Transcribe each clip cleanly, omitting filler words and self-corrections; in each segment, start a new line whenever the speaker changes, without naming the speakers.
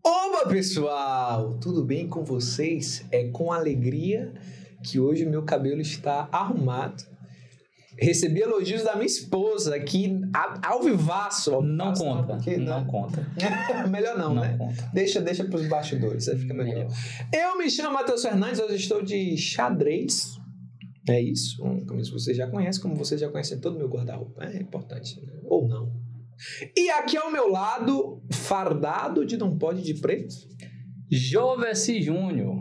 Olá, pessoal! Tudo bem com vocês? É com alegria que hoje o meu cabelo está arrumado. Recebi elogios da minha esposa aqui ao vivaço.
Não conta,
porque,
não conta.
Melhor não, né?
Conta.
Deixa para os bastidores, aí fica melhor. Eu me chamo Matheus Fernandes, hoje estou de xadrez. É isso, como vocês já conhecem, como vocês já conhecem todo o meu guarda-roupa. É importante, né? Ou não. E aqui ao meu lado, fardado de não pode de preto,
Jovessi Júnior.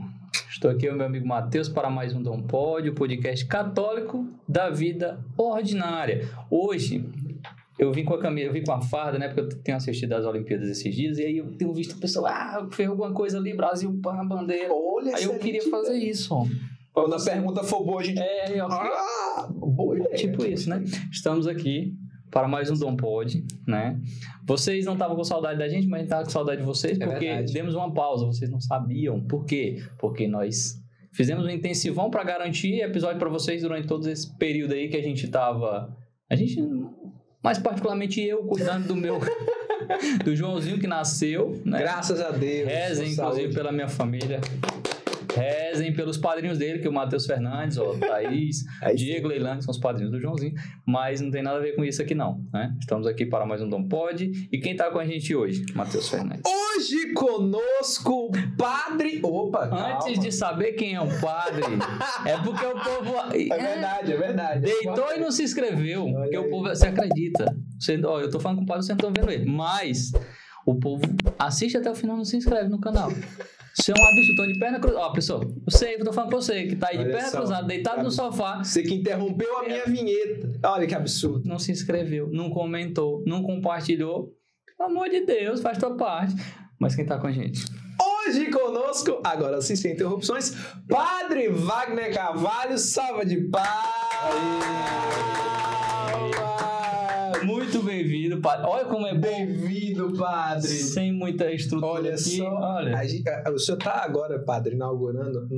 Estou aqui com o meu amigo Matheus para mais um Não Pode, o podcast católico da vida ordinária. Hoje, eu vim com a camisa, eu vim com a farda, né? Porque eu tenho assistido às Olimpíadas esses dias, e aí eu tenho visto o pessoal, fez alguma coisa ali, Brasil, pá, bandeira.
Olha,
aí eu queria fazer isso, ó.
Quando a pergunta for boa, a gente... boa ideia.
Tipo isso, né? Estamos aqui para mais um Não Pode, né? Vocês não estavam com saudade da gente, mas a gente estava com saudade de vocês, porque
verdade.
demos uma pausa, vocês não sabiam. Por quê? Porque nós fizemos um intensivão para garantir episódio para vocês durante todo esse período aí que a gente estava... A gente, mais particularmente eu, cuidando do meu... do Joãozinho que nasceu, né?
Graças a Deus.
Rezem, inclusive, pela minha família. Rezem pelos padrinhos dele, que é o Matheus Fernandes, ó, Thaís, Diego, Leilani, são os padrinhos do Joãozinho, mas não tem nada a ver com isso aqui não, né? Estamos aqui para mais um Não Pode. E quem tá com a gente hoje? Matheus Fernandes.
Hoje conosco o padre... Opa,
Antes de saber quem é o padre, é porque o povo...
É verdade.
Deitou e não se inscreveu, porque o povo... Você acredita? Eu tô falando com o padre, vocês não estão vendo ele, mas o povo assiste até o final e não se inscreve no canal. Você é um absurdo, tô de perna cruzada. Ó, pessoal, eu tô falando pra você, que tá aí de perna cruzada, deitado no sofá.
Você que interrompeu a minha vinheta. Olha que absurdo.
Não se inscreveu, não comentou, não compartilhou. Pelo amor de Deus, faz tua parte. Mas quem tá com a gente?
Hoje conosco, agora sim, sem interrupções, Padre Wagner Carvalho, salva de palmas.
Muito bem-vindo, padre. Olha como é bom.
Bem-vindo, padre.
Sem muita estrutura.
Olha
aqui.
só.
Olha.
O senhor está agora, padre, inaugurando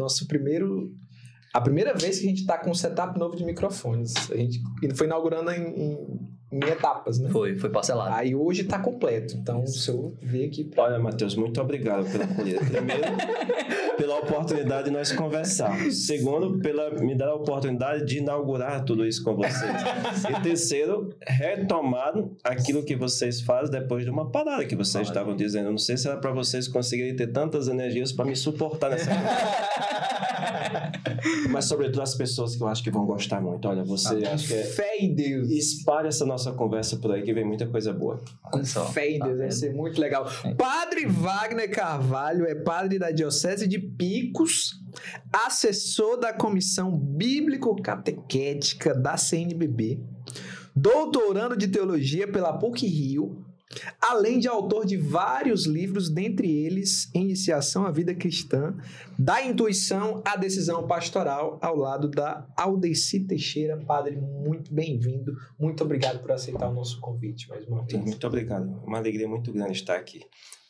a primeira vez que a gente está com um setup novo de microfones. A gente foi inaugurando em etapas, né?
Foi parcelado.
Aí hoje está completo. Então, o senhor veio aqui pra...
Olha, Matheus, muito obrigado pela acolhida. Primeiro, pela oportunidade de nós conversarmos. Segundo, pela me dar a oportunidade de inaugurar tudo isso com vocês. E terceiro, retomar aquilo que vocês fazem depois de uma parada que vocês estavam dizendo. Eu não sei se era para vocês conseguirem ter tantas energias para me suportar nessa mas sobretudo as pessoas que eu acho que vão gostar muito. Olha, você acha que
fé em Deus.
Espalhe essa nossa conversa por aí que vem muita coisa boa.
Com fé em Deus, vai ser muito legal. Padre Wagner Carvalho é padre da Diocese de Picos, assessor da Comissão Bíblico-Catequética da CNBB, doutorando de Teologia pela PUC-Rio, além de autor de vários livros, dentre eles Iniciação à Vida Cristã, da Intuição à Decisão Pastoral, ao lado da Aldeci Teixeira. Padre, muito bem-vindo. Muito obrigado por aceitar o nosso convite mais uma vez.
Muito obrigado. Uma alegria muito grande estar aqui.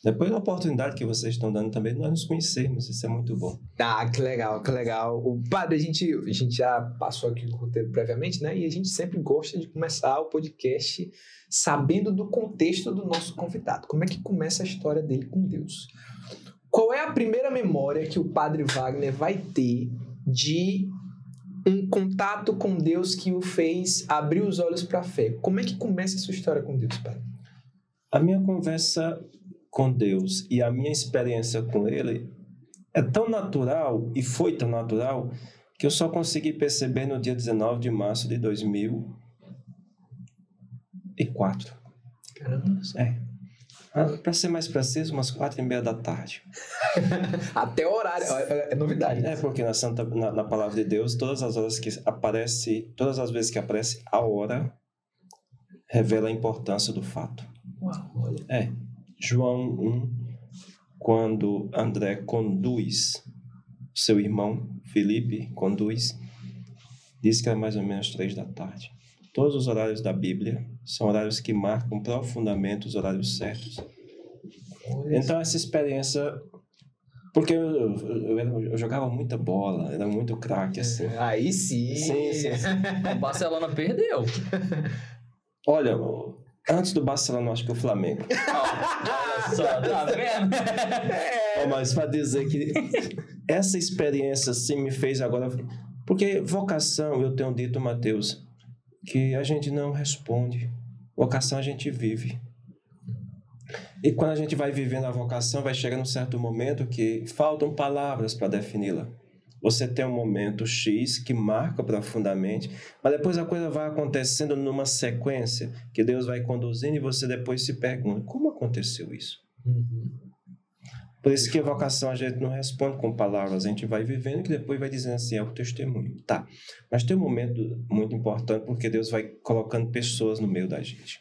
Depois da oportunidade que vocês estão dando também, nós nos conhecermos. Isso é muito bom.
Ah, que legal, que legal. O padre, a gente já passou aqui o roteiro previamente, né? E a gente sempre gosta de começar o podcast sabendo do contexto do nosso convidado. Como é que começa a história dele com Deus? Qual é a primeira memória que o padre Wagner vai ter de um contato com Deus que o fez abrir os olhos para a fé? Como é que começa a sua história com Deus, padre?
A minha conversa com Deus e a minha experiência com Ele é tão natural e foi tão natural que eu só consegui perceber no dia 19 de março de 2004.
Caramba.
Para ser mais preciso, umas 4:30 da tarde.
Até o horário, é novidade.
É porque na palavra de Deus, todas as vezes que aparece a hora, revela a importância do fato.
Uau, olha.
João 1, quando André conduz, seu irmão Felipe conduz, diz que é mais ou menos 3 da tarde. Todos os horários da Bíblia são horários que marcam profundamente os horários certos. Então essa experiência... Porque eu jogava muita bola, era muito craque, assim.
Aí sim.
Sim.
O Barcelona perdeu.
Olha, Antes do Barcelona, acho que o Flamengo.
Olha só, tá vendo?
Mas para dizer que essa experiência assim me fez agora... Porque vocação, eu tenho dito, Mateus, que a gente não responde. Vocação a gente vive. E quando a gente vai vivendo a vocação, vai chegar num certo momento que faltam palavras para defini-la. Você tem um momento X que marca profundamente, mas depois a coisa vai acontecendo numa sequência que Deus vai conduzindo e você depois se pergunta, como aconteceu isso? Por isso que a vocação a gente não responde com palavras, a gente vai vivendo que depois vai dizendo assim, é o testemunho. Tá, mas tem um momento muito importante porque Deus vai colocando pessoas no meio da gente.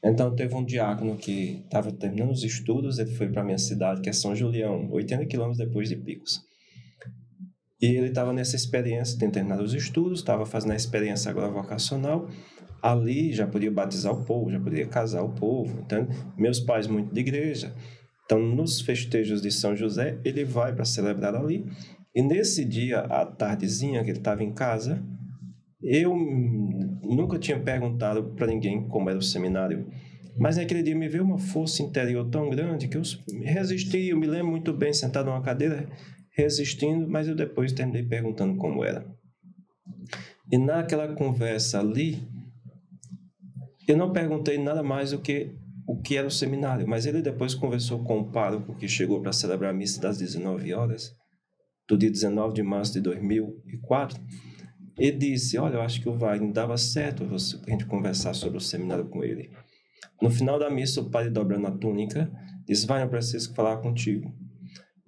Então teve um diácono que estava terminando os estudos, ele foi para a minha cidade, que é São Julião, 80 quilômetros depois de Picos. E ele estava nessa experiência, tendo terminado os estudos, estava fazendo a experiência agora vocacional. Ali já podia batizar o povo, já podia casar o povo. Então, meus pais muito de igreja. Então, nos festejos de São José, ele vai para celebrar ali. E nesse dia, à tardezinha, que ele estava em casa, eu nunca tinha perguntado para ninguém como era o seminário. Mas naquele dia me veio uma força interior tão grande que eu resisti. Eu me lembro muito bem, sentado numa cadeira, resistindo, mas eu depois terminei perguntando como era. E naquela conversa ali, eu não perguntei nada mais do que o que era o seminário, mas ele depois conversou com o pároco que chegou para celebrar a missa das 19 horas, do dia 19 de março de 2004, e disse, olha, eu acho que o Wagner dava certo a gente conversar sobre o seminário com ele. No final da missa, o padre dobrando a túnica, disse, Wagner, eu preciso falar contigo.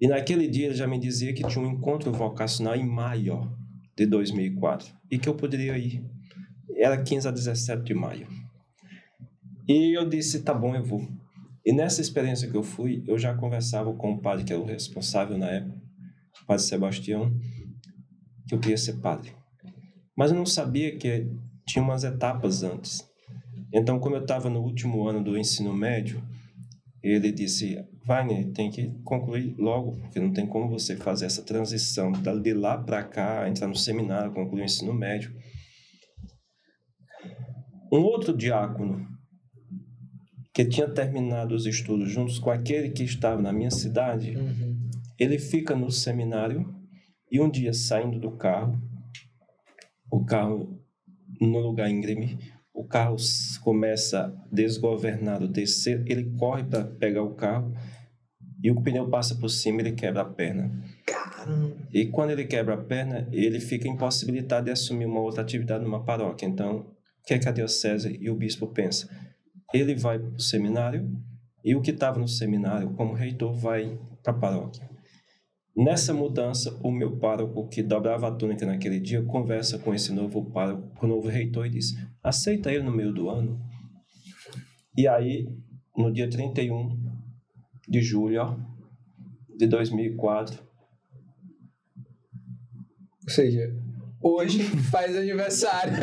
E naquele dia ele já me dizia que tinha um encontro vocacional em maio de 2004 e que eu poderia ir. Era 15 a 17 de maio. E eu disse, tá bom, eu vou. E nessa experiência que eu fui, eu já conversava com o padre que era o responsável na época, o padre Sebastião, que eu queria ser padre. Mas eu não sabia que tinha umas etapas antes. Então, como eu estava no último ano do ensino médio, ele disse, Wagner, tem que concluir logo, porque não tem como você fazer essa transição de lá para cá, entrar no seminário, concluir o ensino médio. Um outro diácono, que tinha terminado os estudos juntos com aquele que estava na minha cidade, ele fica no seminário e um dia, saindo do carro, o carro no lugar íngreme, o carro começa desgovernado, descer, ele corre para pegar o carro e o pneu passa por cima e ele quebra a perna.
Caramba!
E quando ele quebra a perna, ele fica impossibilitado de assumir uma outra atividade numa paróquia. Então, o que é que a diocese e o bispo pensa? Ele vai para o seminário e o que estava no seminário, como reitor, vai para a paróquia. Nessa mudança, o meu pároco, que dobrava a túnica naquele dia, conversa com esse novo pároco, com o novo reitor, e diz, aceita ele no meio do ano? E aí, no dia 31 de julho de 2004...
Ou seja, hoje faz aniversário.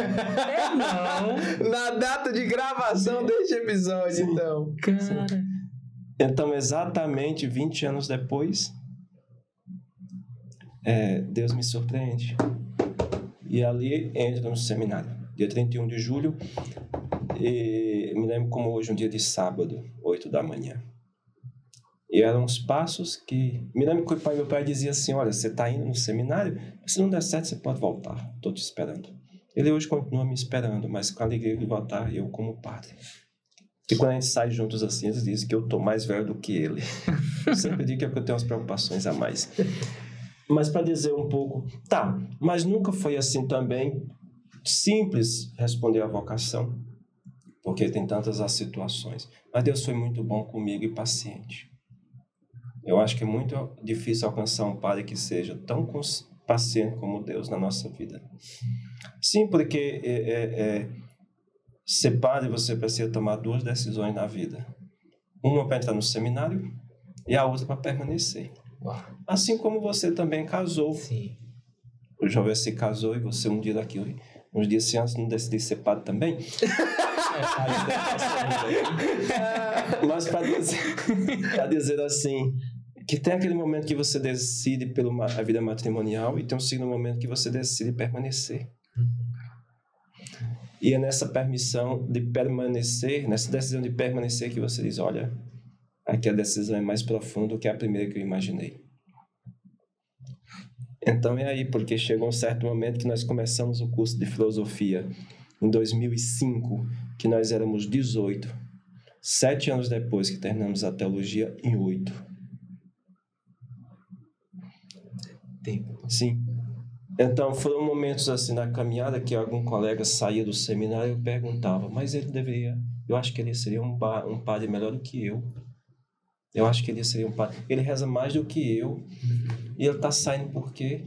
Não.
Na data de gravação deste episódio,
Sim.
então.
Cara.
Então, exatamente 20 anos depois, Deus me surpreende. E ali entra no seminário. Dia 31 de julho, e me lembro como hoje, um dia de sábado, 8 da manhã. E eram uns passos que... Me lembro que meu pai dizia assim, olha, você está indo no seminário, se não der certo, você pode voltar. Estou te esperando. Ele hoje continua me esperando, mas com a alegria de voltar, eu como padre. E quando a gente sai juntos assim, eles dizem que eu estou mais velho do que ele. Eu sempre digo que é porque eu tenho umas preocupações a mais. Mas para dizer um pouco... Tá, mas nunca foi assim também simples responder à vocação, porque tem tantas as situações. Mas Deus foi muito bom comigo e paciente. Eu acho que é muito difícil alcançar um padre que seja tão paciente como Deus na nossa vida. Sim, porque ser padre você precisa tomar duas decisões na vida. Uma para entrar no seminário e a outra para permanecer.
Uau.
Assim como você também casou.
Sim.
O jovem se casou e você um dia daqui, uns dias antes, não decidiu ser padre também? Mas para dizer assim, que tem aquele momento que você decide pela vida matrimonial e tem um segundo momento que você decide permanecer. E é nessa permissão de permanecer, nessa decisão de permanecer que você diz, olha, aqui a decisão é mais profunda do que a primeira que eu imaginei. Então é aí, porque chegou um certo momento que nós começamos o curso de filosofia em 2005, que nós éramos 18. 7 anos depois que terminamos a teologia, em 8.
Tempo.
Sim. Então, foram momentos assim na caminhada que algum colega saía do seminário e perguntava, mas ele deveria, eu acho que ele seria um padre melhor do que eu. Eu acho que ele seria um padre. Ele reza mais do que eu. E ele está saindo por quê?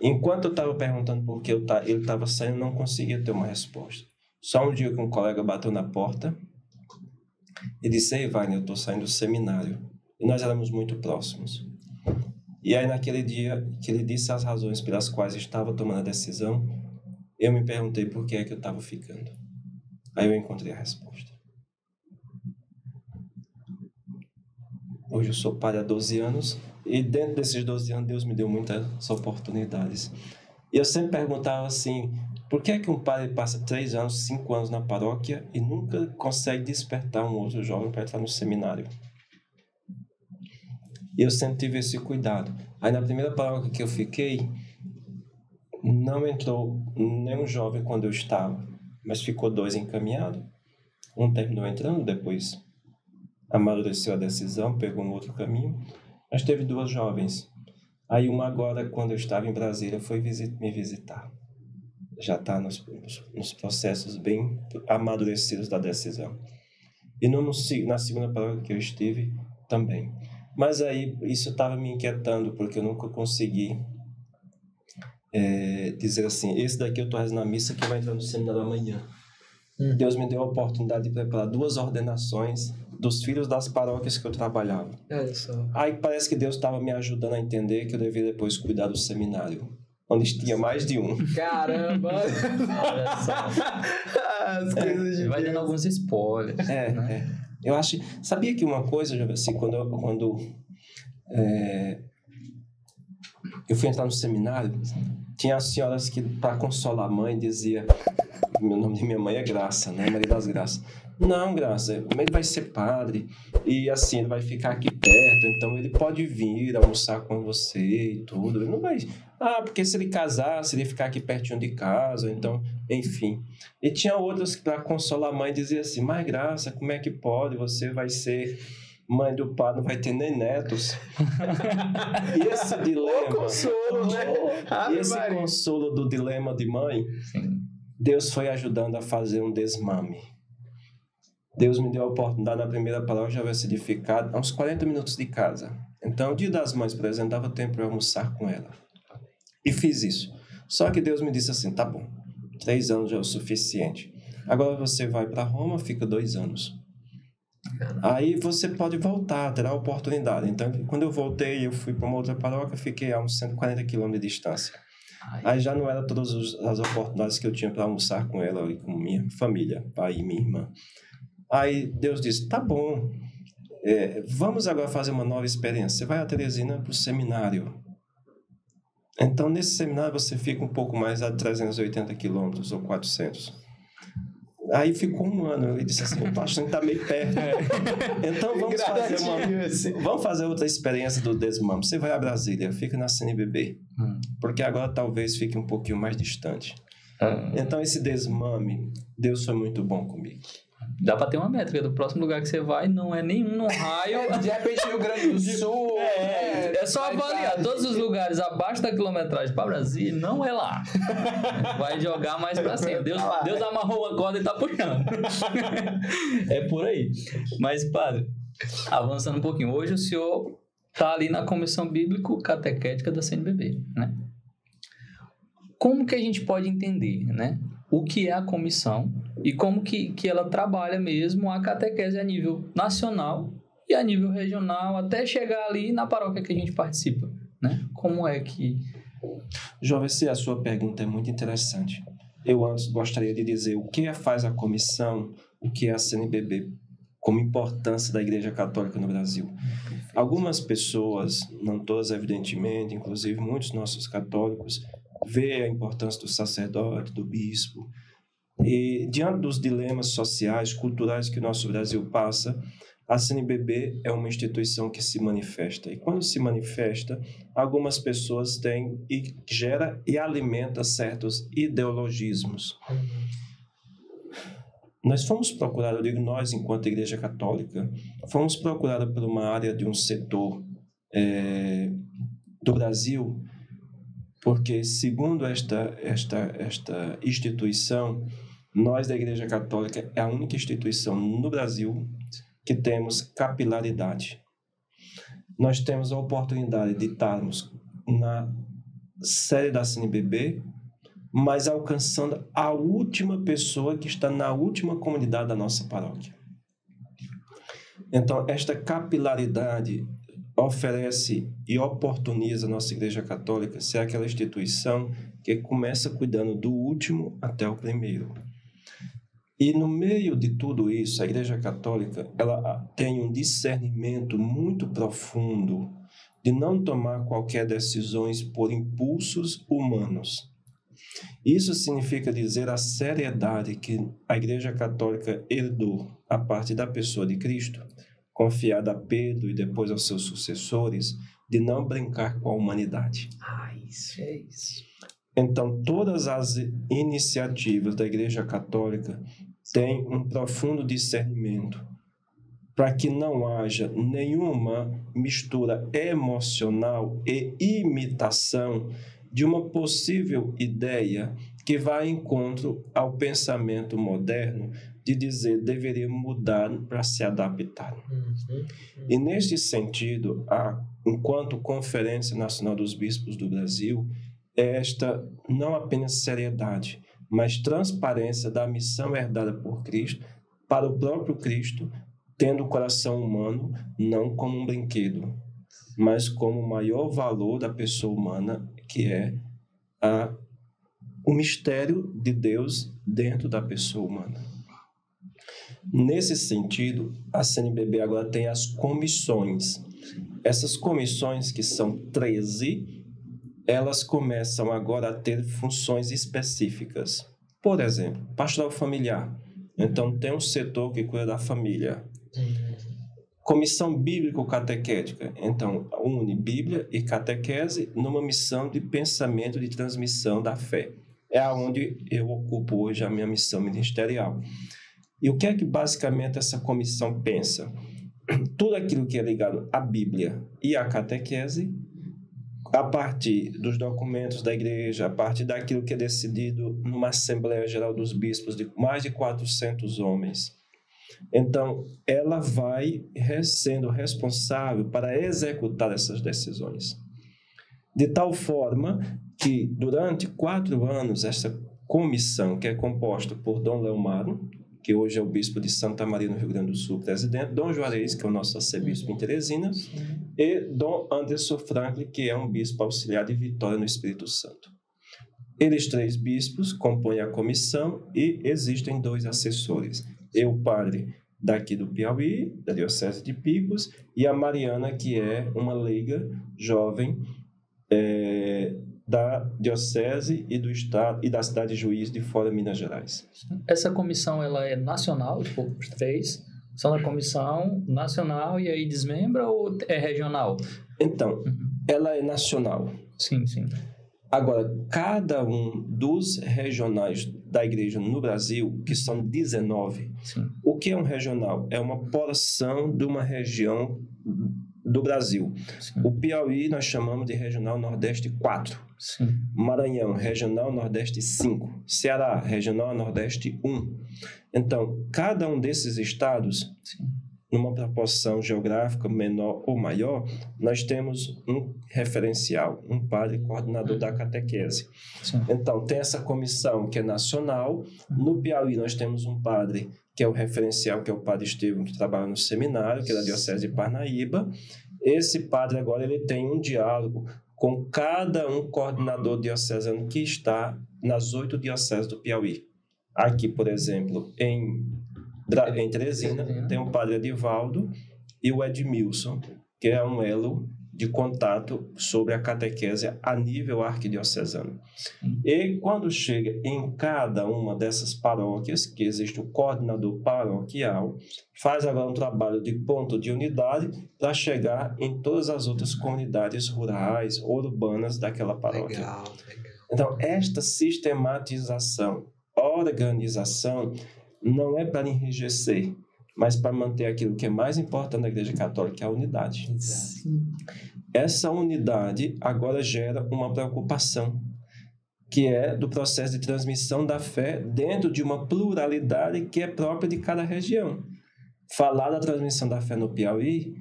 Enquanto eu estava perguntando por que ele estava saindo, eu não conseguia ter uma resposta. Só um dia que um colega bateu na porta e disse, ei, Wagner, eu estou saindo do seminário. E nós éramos muito próximos. E aí, naquele dia que ele disse as razões pelas quais estava tomando a decisão, eu me perguntei por que é que eu estava ficando. Aí eu encontrei a resposta. Hoje eu sou pai há 12 anos e dentro desses 12 anos Deus me deu muitas oportunidades. E eu sempre perguntava assim, por que é que um padre passa 3 anos, 5 anos na paróquia e nunca consegue despertar um outro jovem para entrar no seminário? E eu sempre tive esse cuidado. Aí na primeira paróquia que eu fiquei, não entrou nenhum jovem quando eu estava, mas ficou 2 encaminhados. Um terminou entrando, depois amadureceu a decisão, pegou um outro caminho. Mas teve 2 jovens. Aí uma agora, quando eu estava em Brasília, foi me visitar. Já está nos processos bem amadurecidos da decisão. E na segunda paróquia que eu estive, também. Mas aí isso estava me inquietando, porque eu nunca consegui dizer assim, esse daqui eu estou rezando na missa que vai entrar no seminário amanhã. Deus me deu a oportunidade de preparar 2 ordenações dos filhos das paróquias que eu trabalhava.
Olha só.
Aí parece que Deus estava me ajudando a entender que eu devia depois cuidar do seminário, onde tinha mais de um.
Caramba!
Olha só.
As coisas de
Vai
Deus.
dando alguns spoilers. Né?
Eu acho... Sabia que uma coisa, assim, quando eu fui entrar no seminário, tinha as senhoras que, para consolar a mãe, dizia... O nome de minha mãe é Graça, né? Maria das Graças. Não, Graça, ele vai ser padre e assim, ele vai ficar aqui perto, então ele pode vir almoçar com você e tudo. Ele não vai... porque se ele casasse, ele ia ficar aqui pertinho de casa, então, enfim. E tinha outras que, para consolar a mãe, dizia assim, mas Graça, como é que pode? Você vai ser mãe do padre, não vai ter nem netos. E esse dilema...
consolo, né?
E esse consolo do dilema de mãe...
Sim.
Deus foi ajudando a fazer um desmame. Deus me deu a oportunidade na primeira paróquia, já havia sido edificado a uns 40 minutos de casa. Então, o dia das mães, por exemplo, dava tempo para eu almoçar com ela. E fiz isso. Só que Deus me disse assim, tá bom, 3 anos já é o suficiente. Agora você vai para Roma, fica 2 anos. Aí você pode voltar, terá a oportunidade. Então, quando eu voltei, eu fui para uma outra paróquia, fiquei a uns 140 quilômetros de distância. Aí já não era todas as oportunidades que eu tinha para almoçar com ela e com minha família, pai e minha irmã. Aí Deus disse, tá bom, vamos agora fazer uma nova experiência. Você vai a Teresina para o seminário. Então, nesse seminário, você fica um pouco mais a 380 quilômetros ou 400. Aí ficou 1 ano. Eu disse assim, eu tô achando que tá meio perto. Então, vamos fazer outra experiência do desmame. Você vai a Brasília, fica na CNBB. Porque agora talvez fique um pouquinho mais distante. Então, esse desmame, Deus foi muito bom comigo.
Dá pra ter uma métrica do próximo lugar que você vai, não é nenhum no raio.
De repente, Rio Grande do Sul.
É só avaliar todos os lugares abaixo da quilometragem para Brasília, não é lá. Vai jogar mais pra cima. Deus amarrou uma corda e tá puxando. É por aí. Mas, padre, avançando um pouquinho, hoje o senhor tá ali na Comissão Bíblico-Catequética da CNBB, né? Como que a gente pode entender, né? O que é a comissão e como que ela trabalha mesmo a catequese a nível nacional e a nível regional, até chegar ali na paróquia que a gente participa, né? Como é que...
Jovem, a sua pergunta é muito interessante. Eu antes gostaria de dizer o que faz a comissão, o que é a CNBB, como importância da Igreja Católica no Brasil. Algumas pessoas, não todas evidentemente, inclusive muitos nossos católicos, vê a importância do sacerdote, do bispo, E diante dos dilemas sociais, culturais que o nosso Brasil passa, a CNBB é uma instituição que se manifesta. E quando se manifesta, algumas pessoas têm e gera e alimenta certos ideologismos. Nós fomos procurados, eu digo nós enquanto Igreja Católica, fomos procurados por uma área de um setor do Brasil, porque segundo esta instituição, nós da Igreja Católica é a única instituição no Brasil que temos capilaridade. Nós temos a oportunidade de estarmos na sede da CNBB, mas alcançando a última pessoa que está na última comunidade da nossa paróquia. Então, esta capilaridade oferece e oportuniza a nossa Igreja Católica ser aquela instituição que começa cuidando do último até o primeiro. E no meio de tudo isso, a Igreja Católica ela tem um discernimento muito profundo de não tomar qualquer decisões por impulsos humanos. Isso significa dizer a seriedade que a Igreja Católica herdou a partir da pessoa de Cristo, confiada a Pedro e depois aos seus sucessores, de não brincar com a humanidade.
Isso é isso.
Então, todas as iniciativas da Igreja Católica têm um profundo discernimento para que não haja nenhuma mistura emocional e imitação de uma possível ideia que vá em encontro ao pensamento moderno de dizer deveria mudar para se adaptar. E neste sentido, enquanto Conferência Nacional dos Bispos do Brasil, esta não apenas seriedade, mas transparência da missão herdada por Cristo para o próprio Cristo, tendo o coração humano não como um brinquedo, mas como o maior valor da pessoa humana, que é o mistério de Deus dentro da pessoa humana. Nesse sentido, a CNBB agora tem as comissões. Essas comissões, que são 13, elas começam agora a ter funções específicas. Por exemplo, pastoral familiar. Então, tem um setor que cuida da família. Comissão bíblico-catequética. Então, une Bíblia e catequese numa missão de pensamento de transmissão da fé. É onde eu ocupo hoje a minha missão ministerial. E o que é que basicamente essa comissão pensa? Tudo aquilo que é ligado à Bíblia e à catequese, a partir dos documentos da igreja, a partir daquilo que é decidido numa Assembleia Geral dos Bispos de mais de 400 homens. Então, ela vai sendo responsável para executar essas decisões. De tal forma que, durante 4 anos, essa comissão, que é composta por Dom Leomaro, que hoje é o bispo de Santa Maria, no Rio Grande do Sul, presidente, Dom Juarez, que é o nosso arcebispo em Teresina, e Dom Anderson Franklin, que é um bispo auxiliar de Vitória, no Espírito Santo. Eles 3 bispos compõem a comissão e existem 2 assessores. Eu, padre daqui do Piauí, da Diocese de Picos, e a Mariana, que é uma leiga jovem da Diocese e do Estado e da cidade de Juiz de Fora, Minas Gerais.
Essa comissão ela é nacional, tipo, os 3 são da comissão nacional e aí desmembra ou é regional?
Então, ela é nacional.
Sim, sim.
Agora, cada um dos regionais da igreja no Brasil, que são 19,
Sim.
O que é um regional? É uma porção de uma região do Brasil.
Sim.
O Piauí nós chamamos de Regional Nordeste 4.
Sim.
Maranhão, Regional Nordeste 5. Ceará, Regional Nordeste 1. Então, cada um desses estados,
Sim.
numa proporção geográfica menor ou maior, nós temos um referencial, um padre coordenador da catequese.
Sim.
Então, tem essa comissão que é nacional. No Piauí, nós temos um padre que é o referencial, que é o padre Estevão, que trabalha no seminário, que é da Diocese de Parnaíba. Esse padre agora ele tem um diálogo com cada um coordenador diocesano que está nas 8 dioceses do Piauí. Aqui, por exemplo, em Teresina, tem o padre Edivaldo e o Edmilson, que é um elo de contato sobre a catequese a nível arquidiocesano. E quando chega em cada uma dessas paróquias, que existe o coordenador paroquial, faz agora um trabalho de ponto de unidade para chegar em todas as outras comunidades rurais ou urbanas daquela paróquia.
Legal.
Então, esta sistematização, organização, não é para enrijecer, mas para manter aquilo que é mais importante na Igreja Católica, que é a unidade.
Sim.
Essa unidade agora gera uma preocupação, que é do processo de transmissão da fé dentro de uma pluralidade que é própria de cada região. Falar da transmissão da fé no Piauí,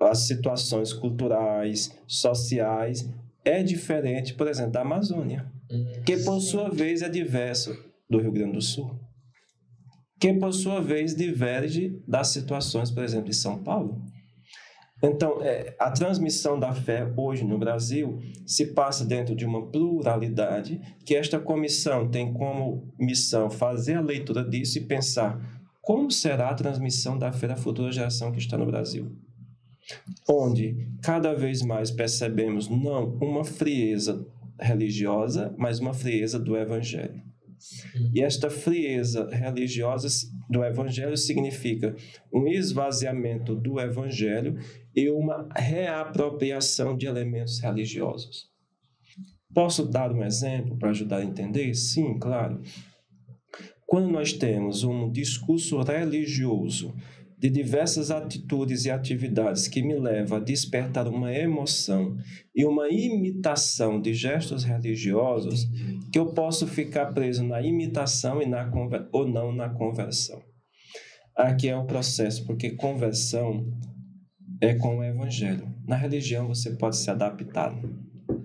as situações culturais, sociais, é diferente, por exemplo, da Amazônia, que por sua vez é diverso do Rio Grande do Sul, que por sua vez diverge das situações, por exemplo, de São Paulo. Então, a transmissão da fé hoje no Brasil se passa dentro de uma pluralidade, que esta comissão tem como missão fazer a leitura disso e pensar como será a transmissão da fé da futura geração que está no Brasil. Onde cada vez mais percebemos não uma frieza religiosa, mas uma frieza do Evangelho. E esta frieza religiosa do Evangelho significa um esvaziamento do Evangelho e uma reapropriação de elementos religiosos. Posso dar um exemplo para ajudar a entender? Sim, claro. Quando nós temos um discurso religioso de diversas atitudes e atividades que me levam a despertar uma emoção e uma imitação de gestos religiosos, que eu posso ficar preso na imitação ou não na conversão. Aqui é o processo, porque conversão é com o Evangelho. Na religião você pode se adaptar.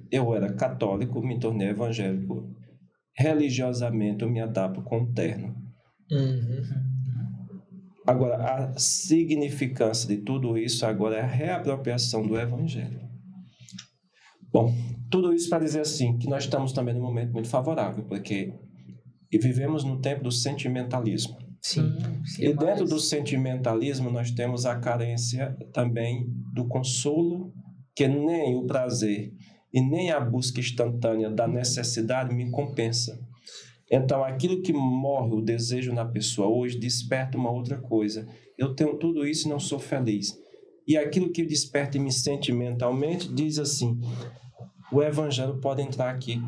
Eu era católico, me tornei evangélico. Religiosamente eu me adapto com o terno. Agora, a significância de tudo isso agora é a reapropriação do Evangelho. Bom, tudo isso para dizer assim, que nós estamos também num momento muito favorável, porque vivemos no tempo do sentimentalismo.
Sim.
E dentro do sentimentalismo nós temos a carência também do consolo, que nem o prazer e nem a busca instantânea da necessidade me compensa. Então, aquilo que morre o desejo na pessoa hoje desperta uma outra coisa. Eu tenho tudo isso e não sou feliz. E aquilo que desperta em mim sentimentalmente diz assim, o Evangelho pode entrar aqui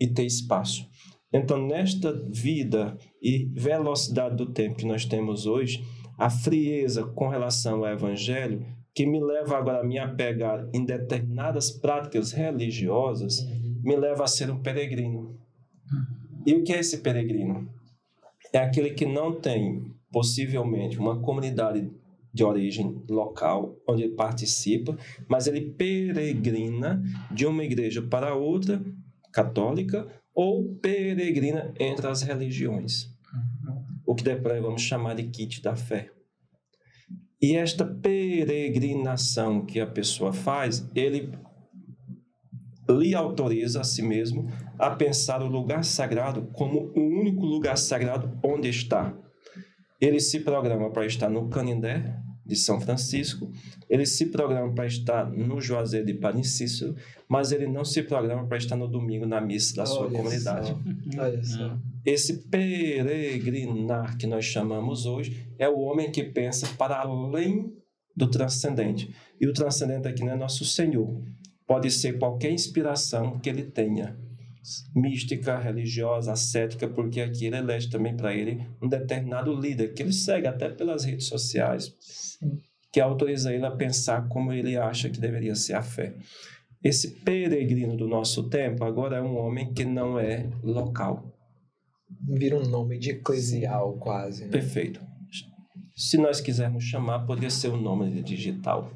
e ter espaço. Então, nesta vida e velocidade do tempo que nós temos hoje, a frieza com relação ao Evangelho, que me leva agora a me apegar em determinadas práticas religiosas, me leva a ser um peregrino. E o que é esse peregrino? É aquele que não tem, possivelmente, uma comunidade de origem local, onde ele participa, mas ele peregrina de uma igreja para outra, católica, ou peregrina entre as religiões. O que depois vamos chamar de kit da fé. E esta peregrinação que a pessoa faz, ele lhe autoriza a si mesmo a pensar o lugar sagrado como o único lugar sagrado onde está. Ele se programa para estar no Canindé de São Francisco, ele se programa para estar no Juazeiro de Padre Cícero, mas ele não se programa para estar no domingo na missa da sua comunidade.
Olha só.
Esse peregrinar que nós chamamos hoje é o homem que pensa para além do transcendente. E o transcendente aqui não é nosso Senhor. Pode ser qualquer inspiração que ele tenha, mística, religiosa, ascética, porque aqui ele elege também para ele um determinado líder, que ele segue até pelas redes sociais, que autoriza ele a pensar como ele acha que deveria ser a fé. Esse peregrino do nosso tempo agora é um homem que não é local.
Vira um nome de eclesial quase.
Perfeito. Se nós quisermos chamar, poderia ser um nome de digital.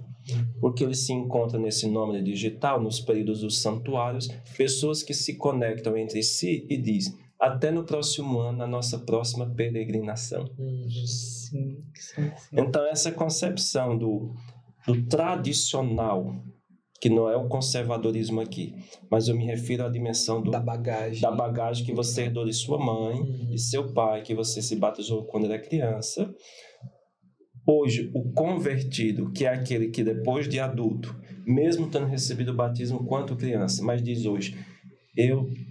Porque ele se encontra nesse nome digital, nos períodos dos santuários, pessoas que se conectam entre si e diz, até no próximo ano, a nossa próxima peregrinação.
Sim.
Então, essa concepção do tradicional, que não é o conservadorismo aqui, mas eu me refiro à dimensão da bagagem que você herdou de sua mãe e seu pai, que você se batizou quando era criança. Hoje, o convertido, que é aquele que depois de adulto mesmo tendo recebido o batismo quanto criança, mas diz hoje,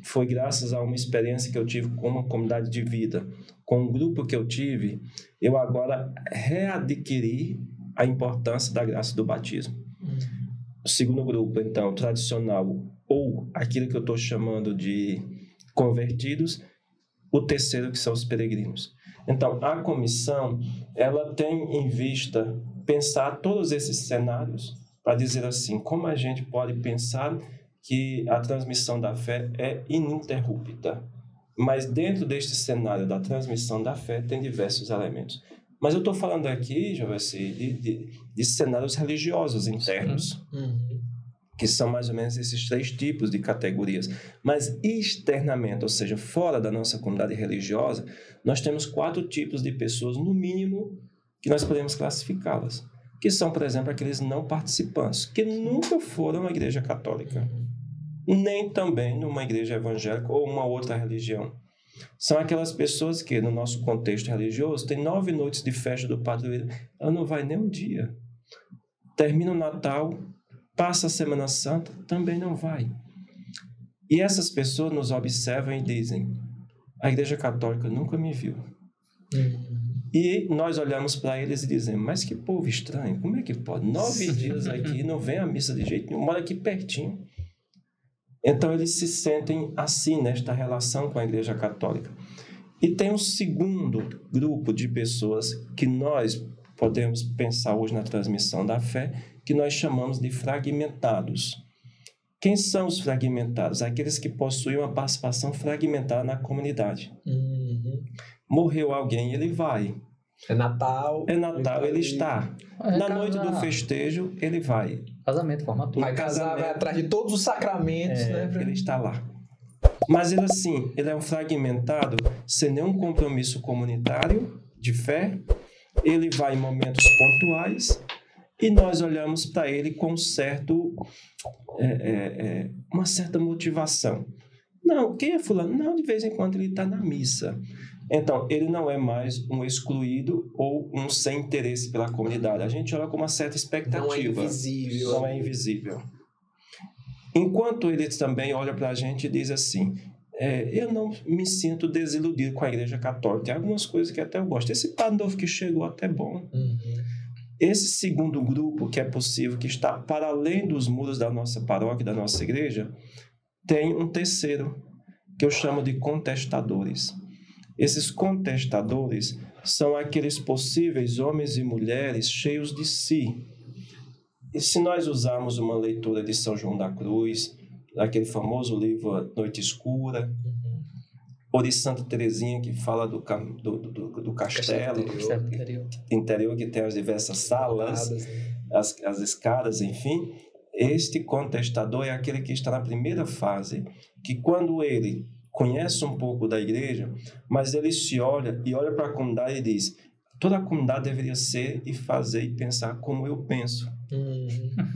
foi graças a uma experiência que eu tive com uma comunidade de vida, com um grupo que eu tive, eu agora readquiri a importância da graça do batismo. O segundo grupo, então, tradicional, ou aquilo que eu estou chamando de convertidos, o terceiro, que são os peregrinos. Então, a comissão, ela tem em vista pensar todos esses cenários para dizer assim, como a gente pode pensar que a transmissão da fé é ininterrupta. Mas dentro deste cenário da transmissão da fé tem diversos elementos. Mas eu estou falando aqui, Jovessi, de cenários religiosos internos, que são mais ou menos esses 3 tipos de categorias. Mas externamente, ou seja, fora da nossa comunidade religiosa, nós temos 4 tipos de pessoas, no mínimo, que nós podemos classificá-las. Que são, por exemplo, aqueles não participantes, que nunca foram à igreja católica, nem também numa igreja evangélica ou uma outra religião. São aquelas pessoas que, no nosso contexto religioso, tem 9 noites de festa do padroeiro, ela não vai nem um dia. Termina o Natal, passa a Semana Santa, também não vai. E essas pessoas nos observam e dizem, a igreja católica nunca me viu. E nós olhamos para eles e dizemos, mas que povo estranho, como é que pode? 9 dias aqui, não vem à missa de jeito nenhum, mora aqui pertinho. Então, eles se sentem assim, nesta relação com a igreja católica. E tem um segundo grupo de pessoas que nós podemos pensar hoje na transmissão da fé, que nós chamamos de fragmentados. Quem são os fragmentados? Aqueles que possuem uma participação fragmentada na comunidade. Morreu alguém, ele vai.
É Natal,
ele está. Na noite do festejo, ele vai.
Casamento, formatura.
Vai casar, vai atrás de todos os sacramentos, né?
Ele está lá. Mas ele, assim, ele é um fragmentado sem nenhum compromisso comunitário de fé. Ele vai em momentos pontuais e nós olhamos para ele com uma certa motivação. Não, quem é fulano? Não, de vez em quando ele está na missa. Então, ele não é mais um excluído ou um sem interesse pela comunidade. A gente olha com uma certa expectativa.
Não é invisível.
Não é invisível. Enquanto ele também olha para a gente e diz assim, eu não me sinto desiludido com a igreja católica. Tem algumas coisas que até eu gosto. Esse padre novo que chegou até bom. Esse segundo grupo, que é possível, que está para além dos muros da nossa paróquia, da nossa igreja, tem um terceiro, que eu chamo de contestadores. Esses contestadores são aqueles possíveis homens e mulheres cheios de si. E se nós usarmos uma leitura de São João da Cruz, aquele famoso livro Noite Escura, ou de Santa Teresinha, que fala do castelo interior, que tem as diversas salas, as escadas, enfim. Este contestador é aquele que está na primeira fase, que quando ele conhece um pouco da igreja, mas ele se olha para a comunidade e diz, toda a comunidade deveria ser e fazer e pensar como eu penso.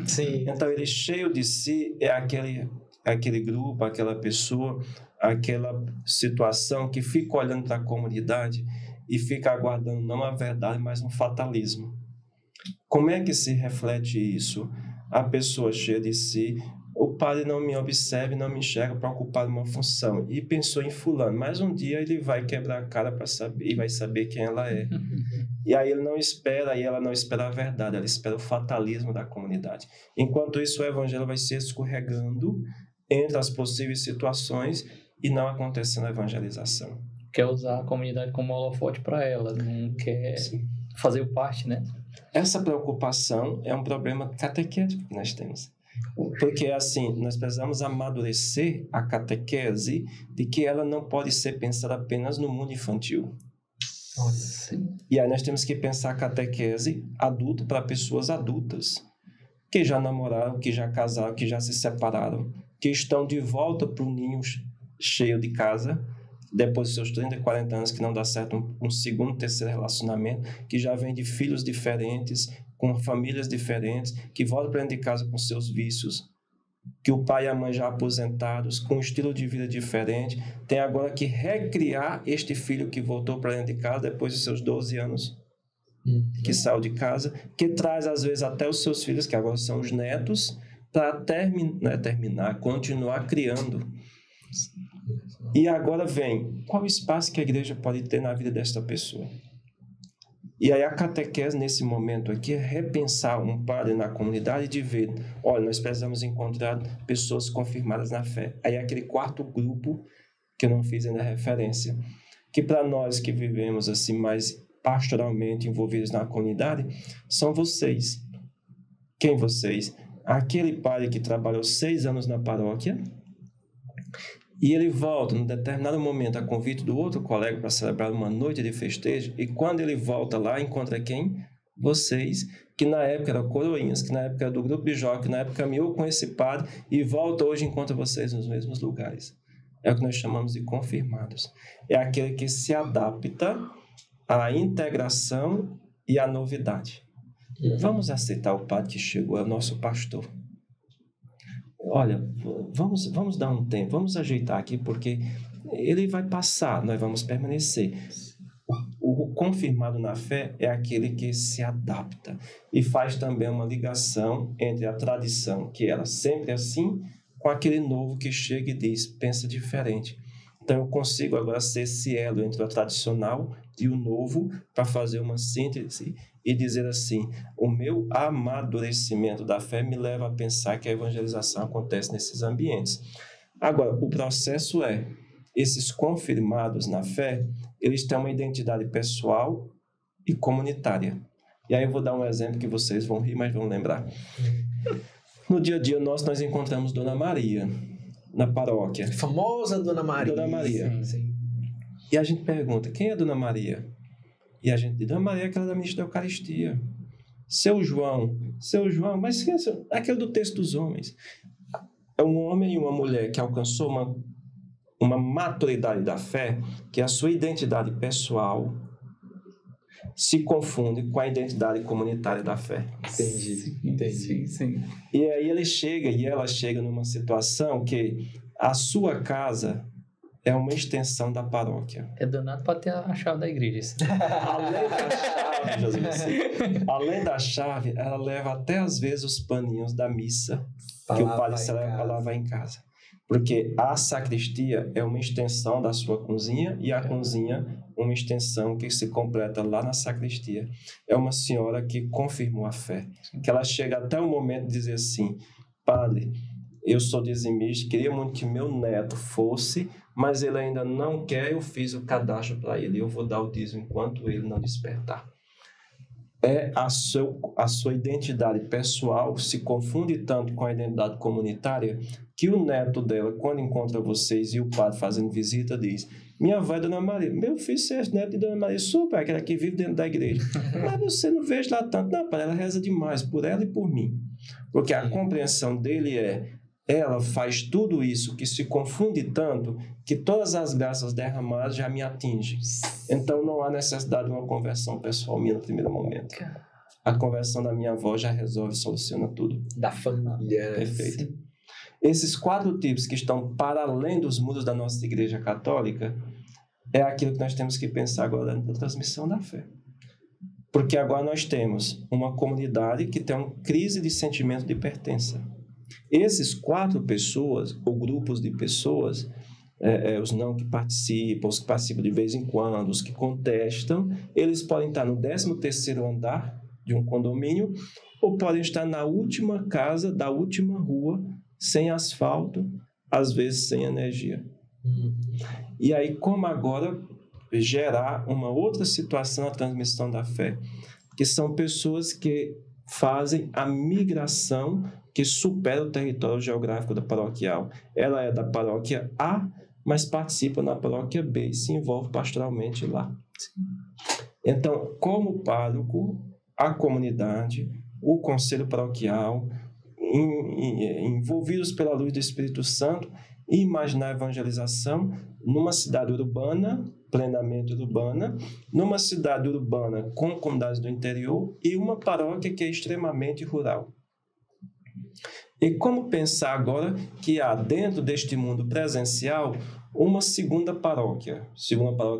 Sim.
Então, ele cheio de si é aquele grupo, aquela pessoa, aquela situação que fica olhando para a comunidade e fica aguardando não a verdade, mas um fatalismo. Como é que se reflete isso? A pessoa cheia de si, o padre não me observa, não me enxerga para ocupar uma função. E pensou em fulano, mas um dia ele vai quebrar a cara para saber, e vai saber quem ela é. E aí ele não espera, e ela não espera a verdade, ela espera o fatalismo da comunidade. Enquanto isso, o evangelho vai se escorregando entre as possíveis situações e não acontecendo a evangelização.
Quer usar a comunidade como holofote para ela, não quer fazer parte, né?
Essa preocupação é um problema catequético que nós temos. Porque, assim, nós precisamos amadurecer a catequese de que ela não pode ser pensada apenas no mundo infantil. E aí nós temos que pensar a catequese adulta para pessoas adultas, que já namoraram, que já casaram, que já se separaram, que estão de volta para o ninho cheio de casa, depois dos seus 30, 40 anos, que não dá certo um segundo, terceiro relacionamento, que já vem de filhos diferentes, com famílias diferentes, que voltam para dentro de casa com seus vícios, que o pai e a mãe já aposentados, com um estilo de vida diferente, tem agora que recriar este filho que voltou para dentro de casa depois dos seus 12 anos, que saiu de casa, que traz às vezes até os seus filhos, que agora são os netos, para continuar criando. E agora vem, qual o espaço que a igreja pode ter na vida desta pessoa? E aí a catequese nesse momento aqui é repensar um padre na comunidade de ver, olha, nós precisamos encontrar pessoas confirmadas na fé. Aí é aquele quarto grupo que eu não fiz ainda referência, que para nós que vivemos assim mais pastoralmente envolvidos na comunidade, são vocês. Quem vocês? Aquele padre que trabalhou 6 anos na paróquia e ele volta num determinado momento a convite do outro colega para celebrar uma noite de festejo, e quando ele volta lá, encontra quem? Vocês, que na época eram coroinhas, que na época era do grupo de jovens, que na época caminhou com esse padre e volta hoje e encontra vocês nos mesmos lugares. É o que nós chamamos de confirmados. É aquele que se adapta à integração e à novidade. Vamos aceitar o padre que chegou, é o nosso pastor. Olha, vamos dar um tempo, vamos ajeitar aqui, porque ele vai passar, nós vamos permanecer. O confirmado na fé é aquele que se adapta e faz também uma ligação entre a tradição, que era sempre assim, com aquele novo que chega e diz, pensa diferente. Então eu consigo agora ser esse elo entre o tradicional e o novo para fazer uma síntese e dizer assim, o meu amadurecimento da fé me leva a pensar que a evangelização acontece nesses ambientes. Agora, o processo é, esses confirmados na fé, eles têm uma identidade pessoal e comunitária. E aí eu vou dar um exemplo que vocês vão rir, mas vão lembrar. No dia a dia nós encontramos Dona Maria na paróquia.
A famosa Dona Maria.
Dona Maria.
Sim.
E a gente pergunta, quem é Dona Maria? E a gente diz, Dona Maria é aquela da ministra da Eucaristia. Seu João, mas quem é aquele do texto dos homens? É um homem e uma mulher que alcançou uma maturidade da fé, que a sua identidade pessoal se confunde com a identidade comunitária da fé.
Entendi.
Sim.
E aí ela chega numa situação que a sua casa é uma extensão da paróquia.
É danado para ter a chave da igreja.
Além da chave, Jesus, além da chave, ela leva até às vezes os paninhos da missa que o padre celebra para lavar em casa. Porque a sacristia é uma extensão da sua cozinha e a cozinha uma extensão que se completa lá na sacristia. É uma senhora que confirmou a fé. Que ela chega até o momento de dizer assim, padre, eu sou dizimista, queria muito que meu neto fosse, mas ele ainda não quer, eu fiz o cadastro para ele, eu vou dar o dízimo enquanto ele não despertar. A sua identidade pessoal se confunde tanto com a identidade comunitária que o neto dela, quando encontra vocês e o padre fazendo visita, diz, minha avó é Dona Maria, meu filho é neto de Dona Maria, super, aquela que vive dentro da igreja. Mas você não vejo lá tanto. Não, pai, ela reza demais por ela e por mim. Porque a compreensão dele ela faz tudo isso que se confunde tanto que todas as graças derramadas já me atingem. Então não há necessidade de uma conversão pessoal minha no primeiro momento. A conversão da minha avó já resolve, soluciona tudo.
Da família.
Perfeito. Sim. Esses 4 tipos que estão para além dos muros da nossa igreja católica é aquilo que nós temos que pensar agora na transmissão da fé. Porque agora nós temos uma comunidade que tem uma crise de sentimento de pertença. Esses 4 pessoas, ou grupos de pessoas, os não que participam, os que participam de vez em quando, os que contestam, eles podem estar no 13º andar de um condomínio ou podem estar na última casa da última rua, sem asfalto, às vezes sem energia. E aí, como agora gerar uma outra situação na transmissão da fé, que são pessoas que fazem a migração que supera o território geográfico da paroquial. Ela é da paróquia A, mas participa na paróquia B e se envolve pastoralmente lá. Então, como pároco, a comunidade, o conselho paroquial, envolvidos pela luz do Espírito Santo, e imaginar a evangelização numa cidade urbana, plenamente urbana, numa cidade urbana com comunidades do interior e uma paróquia que é extremamente rural. E como pensar agora que há dentro deste mundo presencial uma segunda paróquia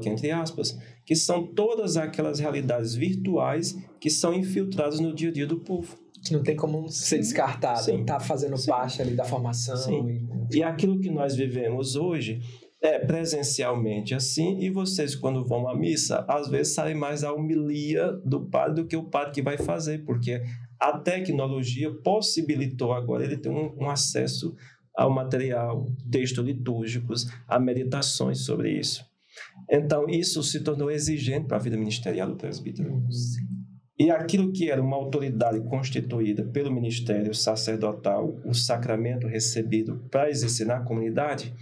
entre aspas, que são todas aquelas realidades virtuais que são infiltradas no dia a dia do povo.
Que não tem como ser descartado,
sim,
tá fazendo
sim,
parte ali da formação.
sim. E aquilo que nós vivemos hoje é presencialmente assim, e vocês, quando vão à missa, às vezes sabem mais a homilia do padre do que o padre que vai fazer, porque a tecnologia possibilitou agora ele ter um acesso ao material, textos litúrgicos, a meditações sobre isso. Então, isso se tornou exigente para a vida ministerial do presbítero. E aquilo que era uma autoridade constituída pelo ministério sacerdotal, o sacramento recebido para exercer na comunidade,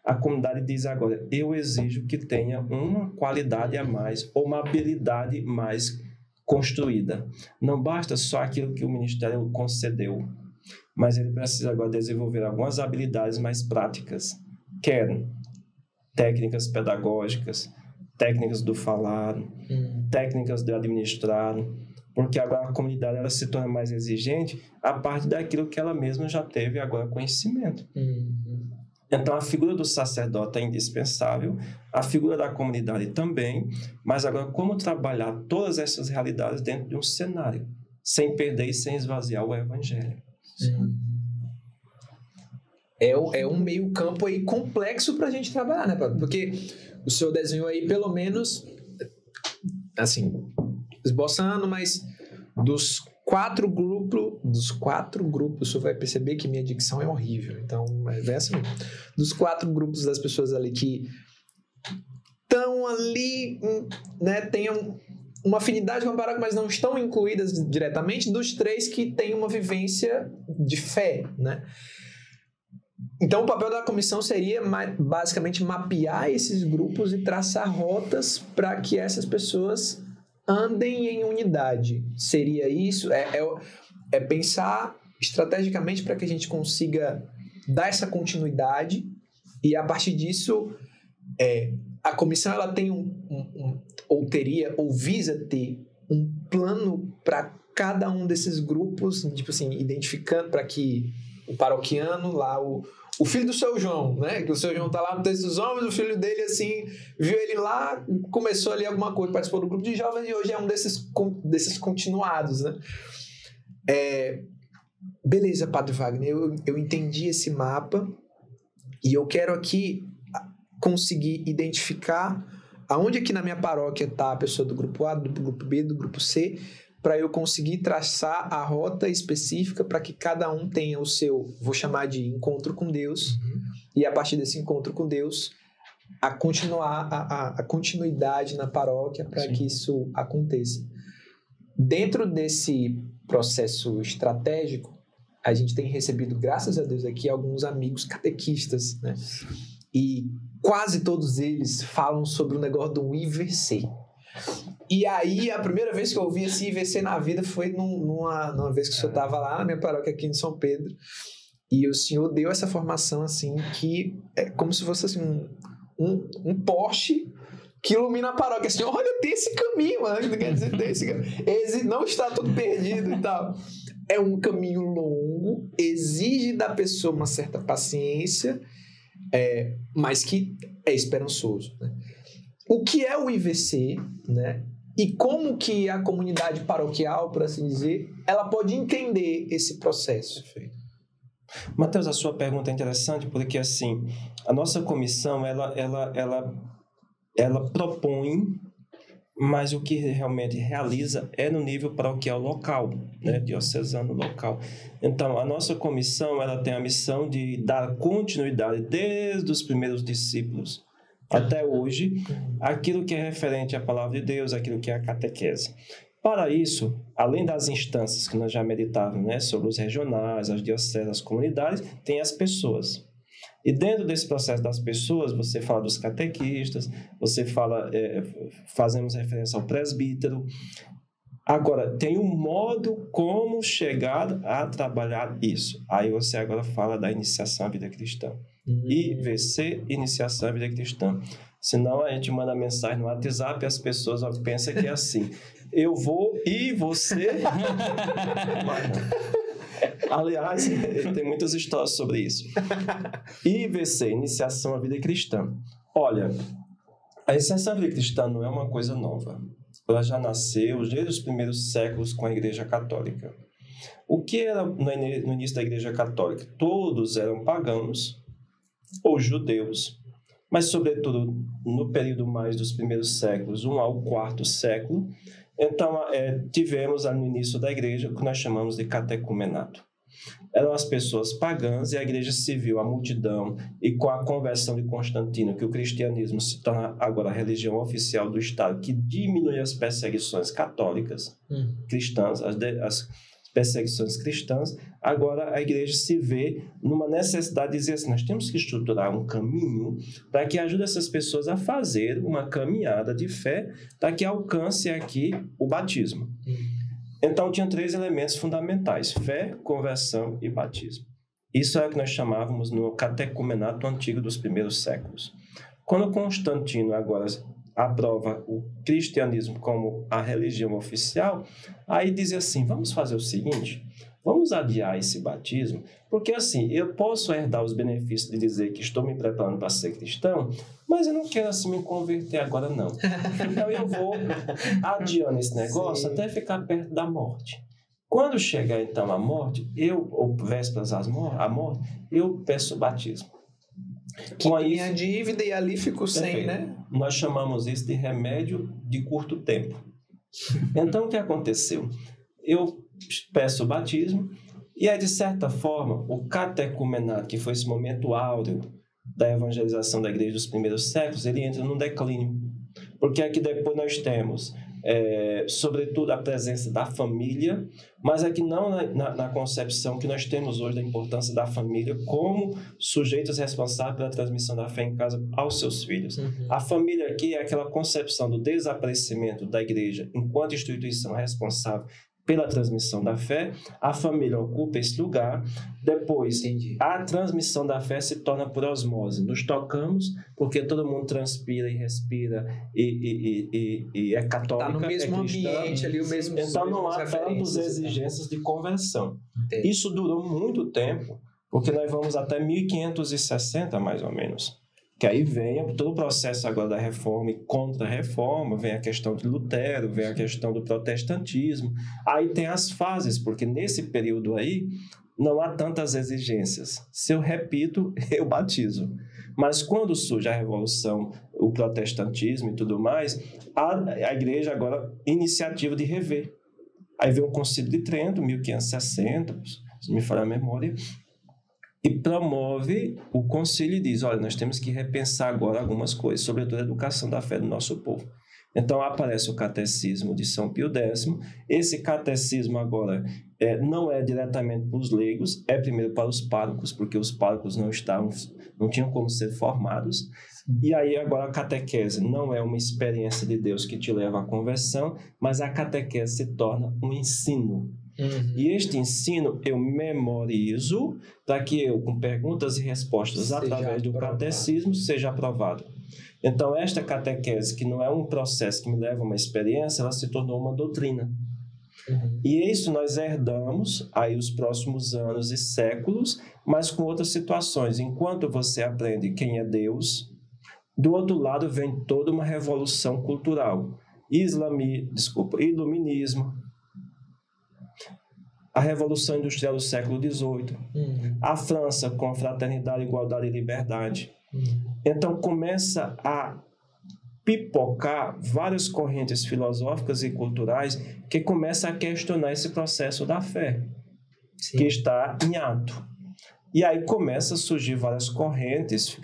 a comunidade diz agora, eu exijo que tenha uma qualidade a mais ou uma habilidade mais construída. Não basta só aquilo que o ministério concedeu, mas ele precisa agora desenvolver algumas habilidades mais práticas, quer técnicas pedagógicas, técnicas do falar, técnicas de administrar, porque agora a comunidade ela se torna mais exigente a partir daquilo que ela mesma já teve agora conhecimento. Então, a figura do sacerdote é indispensável, a figura da comunidade também, mas agora como trabalhar todas essas realidades dentro de um cenário, sem perder e sem esvaziar o evangelho.
É um meio campo aí complexo pra gente trabalhar, né, Pablo? Porque o senhor desenhou aí pelo menos, assim, esboçando, mas dos quatro grupos, o senhor vai perceber que minha dicção é horrível. Então, é assim mesmo. Dos 4 grupos das pessoas ali que estão ali, né, tenham uma afinidade com a paróquia, mas não estão incluídas diretamente, dos 3 que têm uma vivência de fé, né? Então, o papel da comissão seria basicamente mapear esses grupos e traçar rotas para que essas pessoas andem em unidade. Seria isso? É pensar estrategicamente para que a gente consiga dar essa continuidade e, a partir disso, a comissão ela tem ou teria, ou visa ter um plano para cada um desses grupos, tipo assim, identificando para que o paroquiano lá, o filho do seu João, né? Que o seu João tá lá no texto dos homens, o filho dele, assim, viu ele lá, começou ali alguma coisa, participou do grupo de jovens e hoje é um desses continuados, né? Beleza, Padre Wagner, eu entendi esse mapa e eu quero aqui conseguir identificar aonde aqui na minha paróquia tá a pessoa do grupo A, do grupo B, do grupo C, para eu conseguir traçar a rota específica para que cada um tenha o seu, vou chamar de encontro com Deus, e a partir desse encontro com Deus, a continuidade na paróquia para que isso aconteça. Dentro desse processo estratégico, a gente tem recebido, graças a Deus, aqui alguns amigos catequistas, né? E quase todos eles falam sobre o negócio do IVC. E aí, a primeira vez que eu ouvi esse IVC na vida foi numa vez que o senhor estava lá na minha paróquia aqui em São Pedro, e o senhor deu essa formação, assim, que é como se fosse, assim, um poste que ilumina a paróquia, assim, olha, tem esse caminho, mano, quer dizer, tem esse caminho, não está tudo perdido e tal. É um caminho longo, exige da pessoa uma certa paciência, mas que é esperançoso, né? O que é o IVC, né? E como que a comunidade paroquial, por assim dizer, ela pode entender esse processo?
Perfeito. Mateus, a sua pergunta é interessante porque, assim, a nossa comissão, ela propõe, mas o que realmente realiza é no nível paroquial local, né? Diocesano local. Então, a nossa comissão, ela tem a missão de dar continuidade desde os primeiros discípulos até hoje, aquilo que é referente à palavra de Deus, aquilo que é a catequese. Para isso, além das instâncias que nós já meditávamos, né, sobre os regionais, as dioceses, as comunidades, tem as pessoas. E dentro desse processo das pessoas, você fala dos catequistas, você fala, fazemos referência ao presbítero. Agora, tem um modo como chegar a trabalhar isso. Aí você agora fala da iniciação à vida cristã. IVC, iniciação à vida cristã. Senão a gente manda mensagem no WhatsApp e as pessoas pensam que é assim. Eu vou e você... Aliás, tem muitas histórias sobre isso. IVC, iniciação à vida cristã. Olha, a iniciação à vida cristã não é uma coisa nova. Ela já nasceu desde os primeiros séculos com a Igreja Católica. O que era no início da Igreja Católica? Todos eram pagãos ou judeus, mas sobretudo no período mais dos primeiros séculos, 1 ao 4º século, então tivemos no início da Igreja o que nós chamamos de catecumenato. Eram as pessoas pagãs e a Igreja Civil, a multidão, e com a conversão de Constantino, que o cristianismo se torna agora a religião oficial do Estado, que diminui as perseguições católicas, cristãs, as perseguições cristãs, agora a Igreja se vê numa necessidade de dizer assim, nós temos que estruturar um caminho para que ajude essas pessoas a fazer uma caminhada de fé para que alcance aqui o batismo. Então, tinha 3 elementos fundamentais: fé, conversão e batismo. Isso é o que nós chamávamos no catecumenato antigo dos primeiros séculos. Quando Constantino agora aprova o cristianismo como a religião oficial, aí diz assim, vamos fazer o seguinte, vamos adiar esse batismo, porque assim, eu posso herdar os benefícios de dizer que estou me preparando para ser cristão, mas eu não quero assim me converter agora não. Então eu vou adiando esse negócio até ficar perto da morte. Quando chegar então a morte, ou vésperas à morte, eu peço o batismo.
Que tem a dívida e ali fico sem, né?
Nós chamamos isso de remédio de curto tempo. Então, o que aconteceu? Eu peço o batismo e aí, de certa forma, o catecumenato, que foi esse momento áureo da evangelização da igreja dos primeiros séculos, ele entra num declínio. Porque aqui depois nós temos, sobretudo, a presença da família, mas aqui não na concepção que nós temos hoje da importância da família como sujeitos responsáveis pela transmissão da fé em casa aos seus filhos. A família aqui é aquela concepção do desaparecimento da igreja enquanto instituição responsável pela transmissão da fé, a família ocupa esse lugar, depois a transmissão da fé se torna por osmose. Nos tocamos porque todo mundo transpira e respira e é católica,
tá no mesmo ambiente ali, o mesmo.
Então não há tantas exigências de conversão.
Entendi.
Isso durou muito tempo, porque nós vamos até 1560 mais ou menos. Que aí vem todo o processo agora da reforma e contra-reforma, vem a questão de Lutero, vem a questão do protestantismo. Aí tem as fases, porque nesse período aí não há tantas exigências. Se eu repito, eu batizo. Mas quando surge a revolução, o protestantismo e tudo mais, a igreja agora iniciativa de rever. Aí vem o Concílio de Trento, 1560, se me falha a memória, e promove o concílio e diz, olha, nós temos que repensar agora algumas coisas, sobretudo a educação da fé do nosso povo. Então aparece o catecismo de São Pio X. Esse catecismo agora não é diretamente para os leigos, é primeiro para os párocos, porque os párocos não tinham como ser formados. E aí agora a catequese não é uma experiência de Deus que te leva à conversão, mas a catequese se torna um ensino. E este ensino eu memorizo para que eu, com perguntas e respostas através do catecismo, seja aprovado. Então, esta catequese, que não é um processo que me leva a uma experiência, ela se tornou uma doutrina. E isso nós herdamos aí os próximos anos e séculos, mas com outras situações. Enquanto você aprende quem é Deus, do outro lado vem toda uma revolução cultural. Iluminismo, a Revolução Industrial do século XVIII, a França com a fraternidade, igualdade e liberdade. Então começa a pipocar várias correntes filosóficas e culturais que começam a questionar esse processo da fé, que está em ato. E aí começam a surgir várias correntes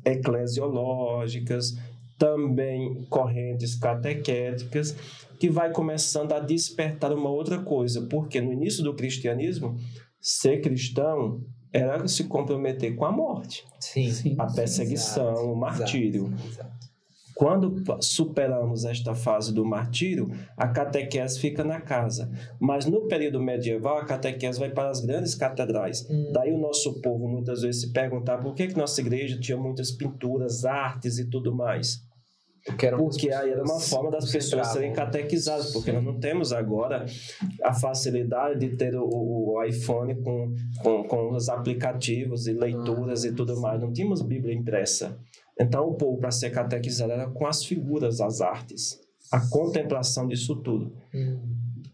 eclesiológicas, também correntes catequéticas, que vai começando a despertar uma outra coisa, porque no início do cristianismo, ser cristão era se comprometer com a morte, a perseguição, o martírio.
Exato.
Quando superamos esta fase do martírio, a catequese fica na casa. Mas no período medieval, a catequese vai para as grandes catedrais. Daí o nosso povo muitas vezes se perguntava por que nossa igreja tinha muitas pinturas, artes e tudo mais. Porque aí era uma forma das pessoas serem catequizadas, porque nós não temos agora a facilidade de ter o iPhone com os aplicativos e leituras e tudo mais. Não tínhamos Bíblia impressa. Então o povo, para ser catequizado, era com as figuras, as artes, a contemplação disso tudo.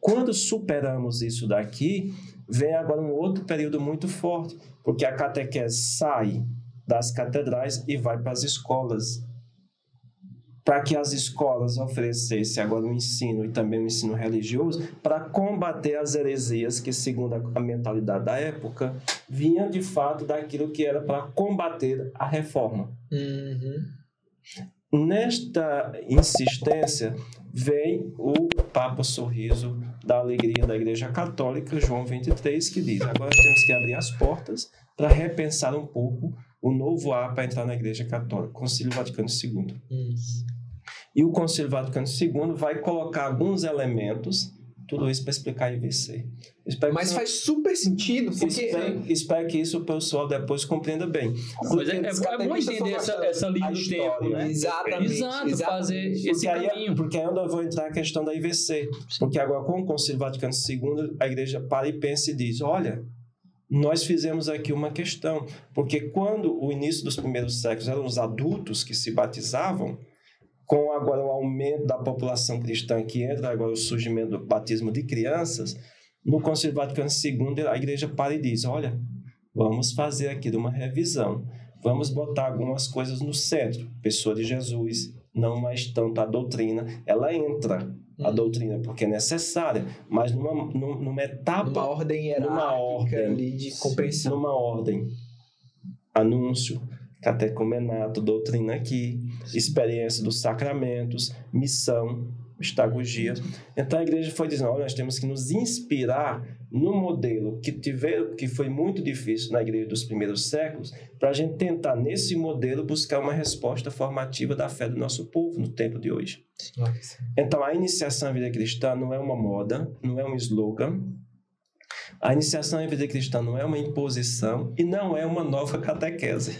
Quando superamos isso daqui, vem agora um outro período muito forte, porque a catequese sai das catedrais e vai para as escolas. Para que as escolas oferecessem agora um ensino e também um ensino religioso para combater as heresias que, segundo a mentalidade da época, vinham de fato daquilo que era para combater a reforma. Nesta insistência vem o Papa Sorriso da Alegria da Igreja Católica, João 23, que diz: agora nós temos que abrir as portas para repensar um pouco o novo ar para entrar na Igreja Católica, Concílio Vaticano II. E o Concílio Vaticano II vai colocar alguns elementos, tudo isso para explicar a IVC.
Mas faz super sentido, porque...
Espero que isso o pessoal depois compreenda bem.
Mas é bom entender essa linha do tempo, né?
Exatamente.
Exato, fazer esse caminho.
Porque aí é onde eu vou entrar a questão da IVC. Porque agora, com o Concílio Vaticano II, a igreja para e pensa e diz: olha, nós fizemos aqui uma questão. Porque quando o início dos primeiros séculos eram os adultos que se batizavam, com agora o aumento da população cristã, que entra agora o surgimento do batismo de crianças, no Concílio Vaticano II, a igreja para e diz: olha, vamos fazer aqui uma revisão, vamos botar algumas coisas no centro, pessoa de Jesus, não mais tanto a doutrina, ela entra, a doutrina, porque é necessária, mas numa etapa...
Numa ordem hierárquica ali de compreensão.
Numa ordem, anúncio, catecumenato, doutrina aqui, experiência dos sacramentos, missão, mistagogia. Então a igreja foi dizendo: olha, nós temos que nos inspirar no modelo que foi muito difícil na igreja dos primeiros séculos, para a gente tentar nesse modelo buscar uma resposta formativa da fé do nosso povo no tempo de hoje. Então a iniciação à vida cristã não é uma moda, não é um slogan. A iniciação à vida cristã não é uma imposição e não é uma nova catequese.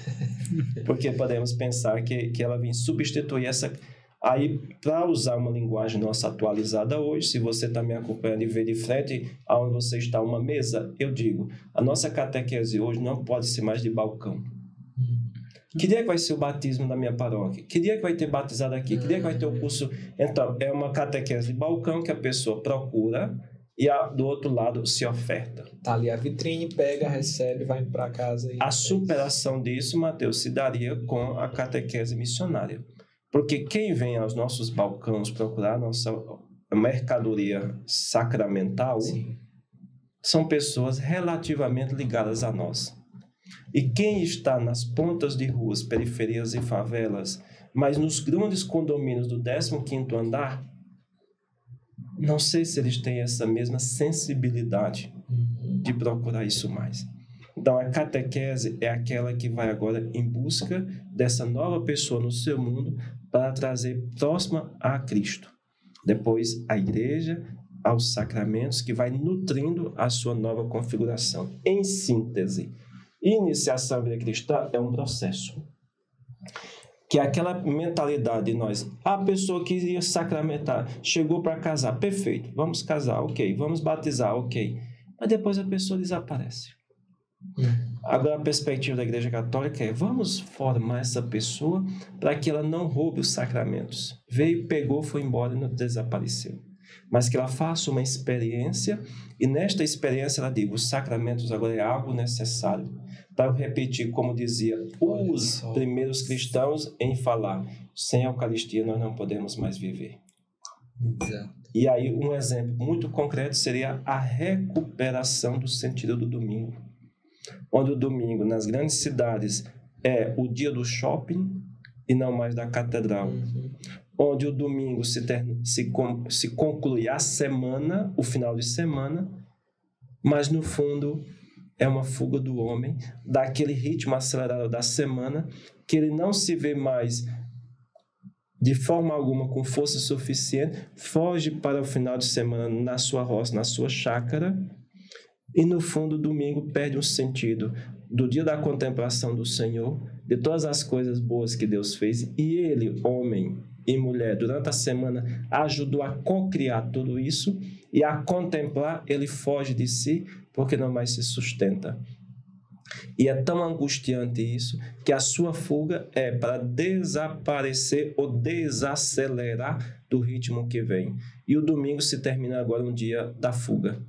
Porque podemos pensar que ela vem substituir essa... Aí, para usar uma linguagem nossa atualizada hoje, se você está me acompanhando e vê de frente aonde você está uma mesa, eu digo: a nossa catequese hoje não pode ser mais de balcão. Que dia que vai ser o batismo na minha paróquia? Que dia que vai ter batizado aqui? Que dia que vai ter o curso? Então, é uma catequese de balcão que a pessoa procura e do outro lado se oferta.
Tá ali a vitrine, pega, recebe, vai para casa.
A superação disso, Mateus, se daria com a catequese missionária. Porque quem vem aos nossos balcões procurar a nossa mercadoria sacramental, sim, são pessoas relativamente ligadas a nós. E quem está nas pontas de ruas, periferias e favelas, mas nos grandes condomínios do 15º andar, não sei se eles têm essa mesma sensibilidade de procurar isso mais. Então, a catequese é aquela que vai agora em busca dessa nova pessoa no seu mundo para trazer próxima a Cristo. Depois, a igreja, aos sacramentos, que vai nutrindo a sua nova configuração. Em síntese, iniciação à vida cristã é um processo. Que é aquela mentalidade de nós, a pessoa que ia sacramentar, chegou para casar, perfeito, vamos casar, ok, vamos batizar, ok, mas depois a pessoa desaparece. Agora a perspectiva da Igreja Católica é: vamos formar essa pessoa para que ela não roube os sacramentos. Veio, pegou, foi embora e não desapareceu. Mas que ela faça uma experiência e nesta experiência ela diga: os sacramentos agora é algo necessário. Para eu repetir, como dizia os primeiros cristãos em falar: sem a Eucaristia nós não podemos mais viver.
Exato.
E aí um exemplo muito concreto seria a recuperação do sentido do domingo. Onde o domingo nas grandes cidades é o dia do shopping e não mais da catedral. Onde o domingo se conclui a semana, o final de semana, mas no fundo é uma fuga do homem, daquele ritmo acelerado da semana, que ele não se vê mais de forma alguma com força suficiente, foge para o final de semana na sua roça, na sua chácara, e no fundo o domingo perde um sentido do dia da contemplação do Senhor, de todas as coisas boas que Deus fez, e ele, homem e mulher, durante a semana ajudou a co-criar tudo isso, e a contemplar ele foge de si, porque não mais se sustenta. E é tão angustiante isso, que a sua fuga é para desaparecer ou desacelerar do ritmo que vem. E o domingo se termina agora um dia da fuga.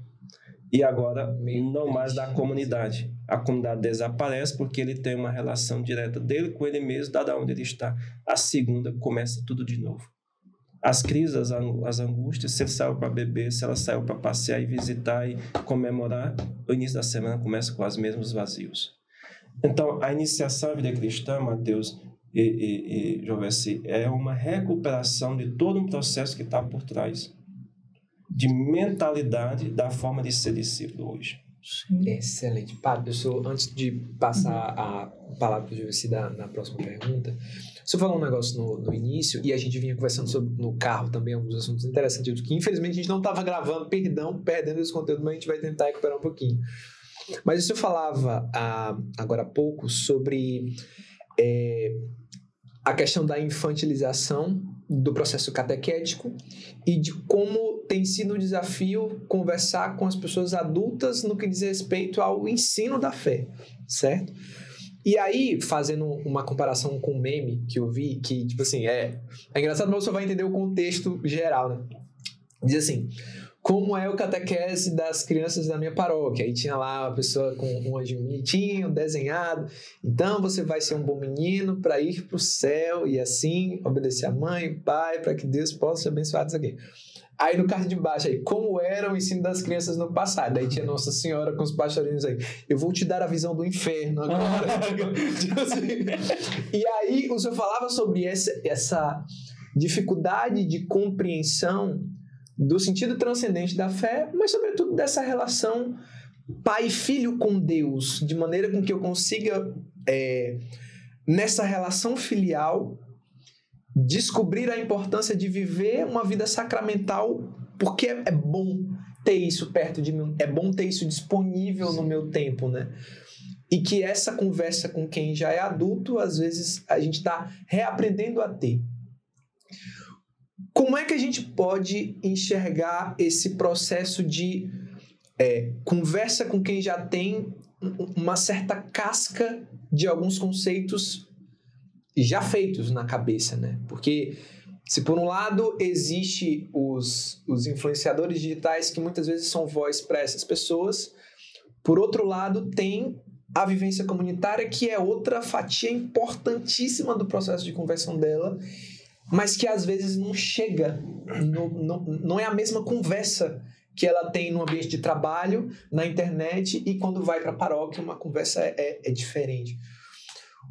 E agora não mais da comunidade. A comunidade desaparece porque ele tem uma relação direta dele com ele mesmo, dado onde ele está. A segunda começa tudo de novo. As crises, as angústias, se ele saiu para beber, se ela saiu para passear e visitar e comemorar, o início da semana começa com os mesmos vazios. Então, a iniciação à vida cristã, Mateus e Jovessi, é uma recuperação de todo um processo que está por trás de mentalidade da forma de ser discípulo hoje.
Excelente. Padre, antes de passar a palavra para o Jovessi na próxima pergunta, você falou um negócio no início e a gente vinha conversando no carro também, alguns assuntos interessantes, que infelizmente a gente não estava gravando, perdendo esse conteúdo, mas a gente vai tentar recuperar um pouquinho. Mas você falava agora há pouco sobre a questão da infantilização do processo catequético e de como tem sido um desafio conversar com as pessoas adultas no que diz respeito ao ensino da fé, certo? E aí, fazendo uma comparação com um meme que eu vi, que, tipo assim, é engraçado, mas você vai entender o contexto geral, né? Diz assim: como é o catequese das crianças da minha paróquia? Aí tinha lá a pessoa com um anjinho bonitinho, desenhado. Então, você vai ser um bom menino para ir para o céu e assim obedecer a mãe e pai para que Deus possa te abençoar isso aqui. Aí no card de baixo, aí, como era o ensino das crianças no passado? Aí tinha Nossa Senhora com os passarinhos aí. Eu vou te dar a visão do inferno agora. Tipo assim. E aí o senhor falava sobre essa dificuldade de compreensão do sentido transcendente da fé, mas sobretudo dessa relação pai e filho com Deus, de maneira com que eu consiga, nessa relação filial, descobrir a importância de viver uma vida sacramental, porque é bom ter isso perto de mim, é bom ter isso disponível no meu tempo, né? E que essa conversa com quem já é adulto, às vezes a gente está reaprendendo a ter. Como é que a gente pode enxergar esse processo de conversa com quem já tem uma certa casca de alguns conceitos já feitos na cabeça, né? Porque se por um lado existe os influenciadores digitais que muitas vezes são voz para essas pessoas, por outro lado tem a vivência comunitária, que é outra fatia importantíssima do processo de conversão dela, mas que às vezes não chega, não é a mesma conversa que ela tem no ambiente de trabalho, na internet, e quando vai para a paróquia uma conversa é diferente.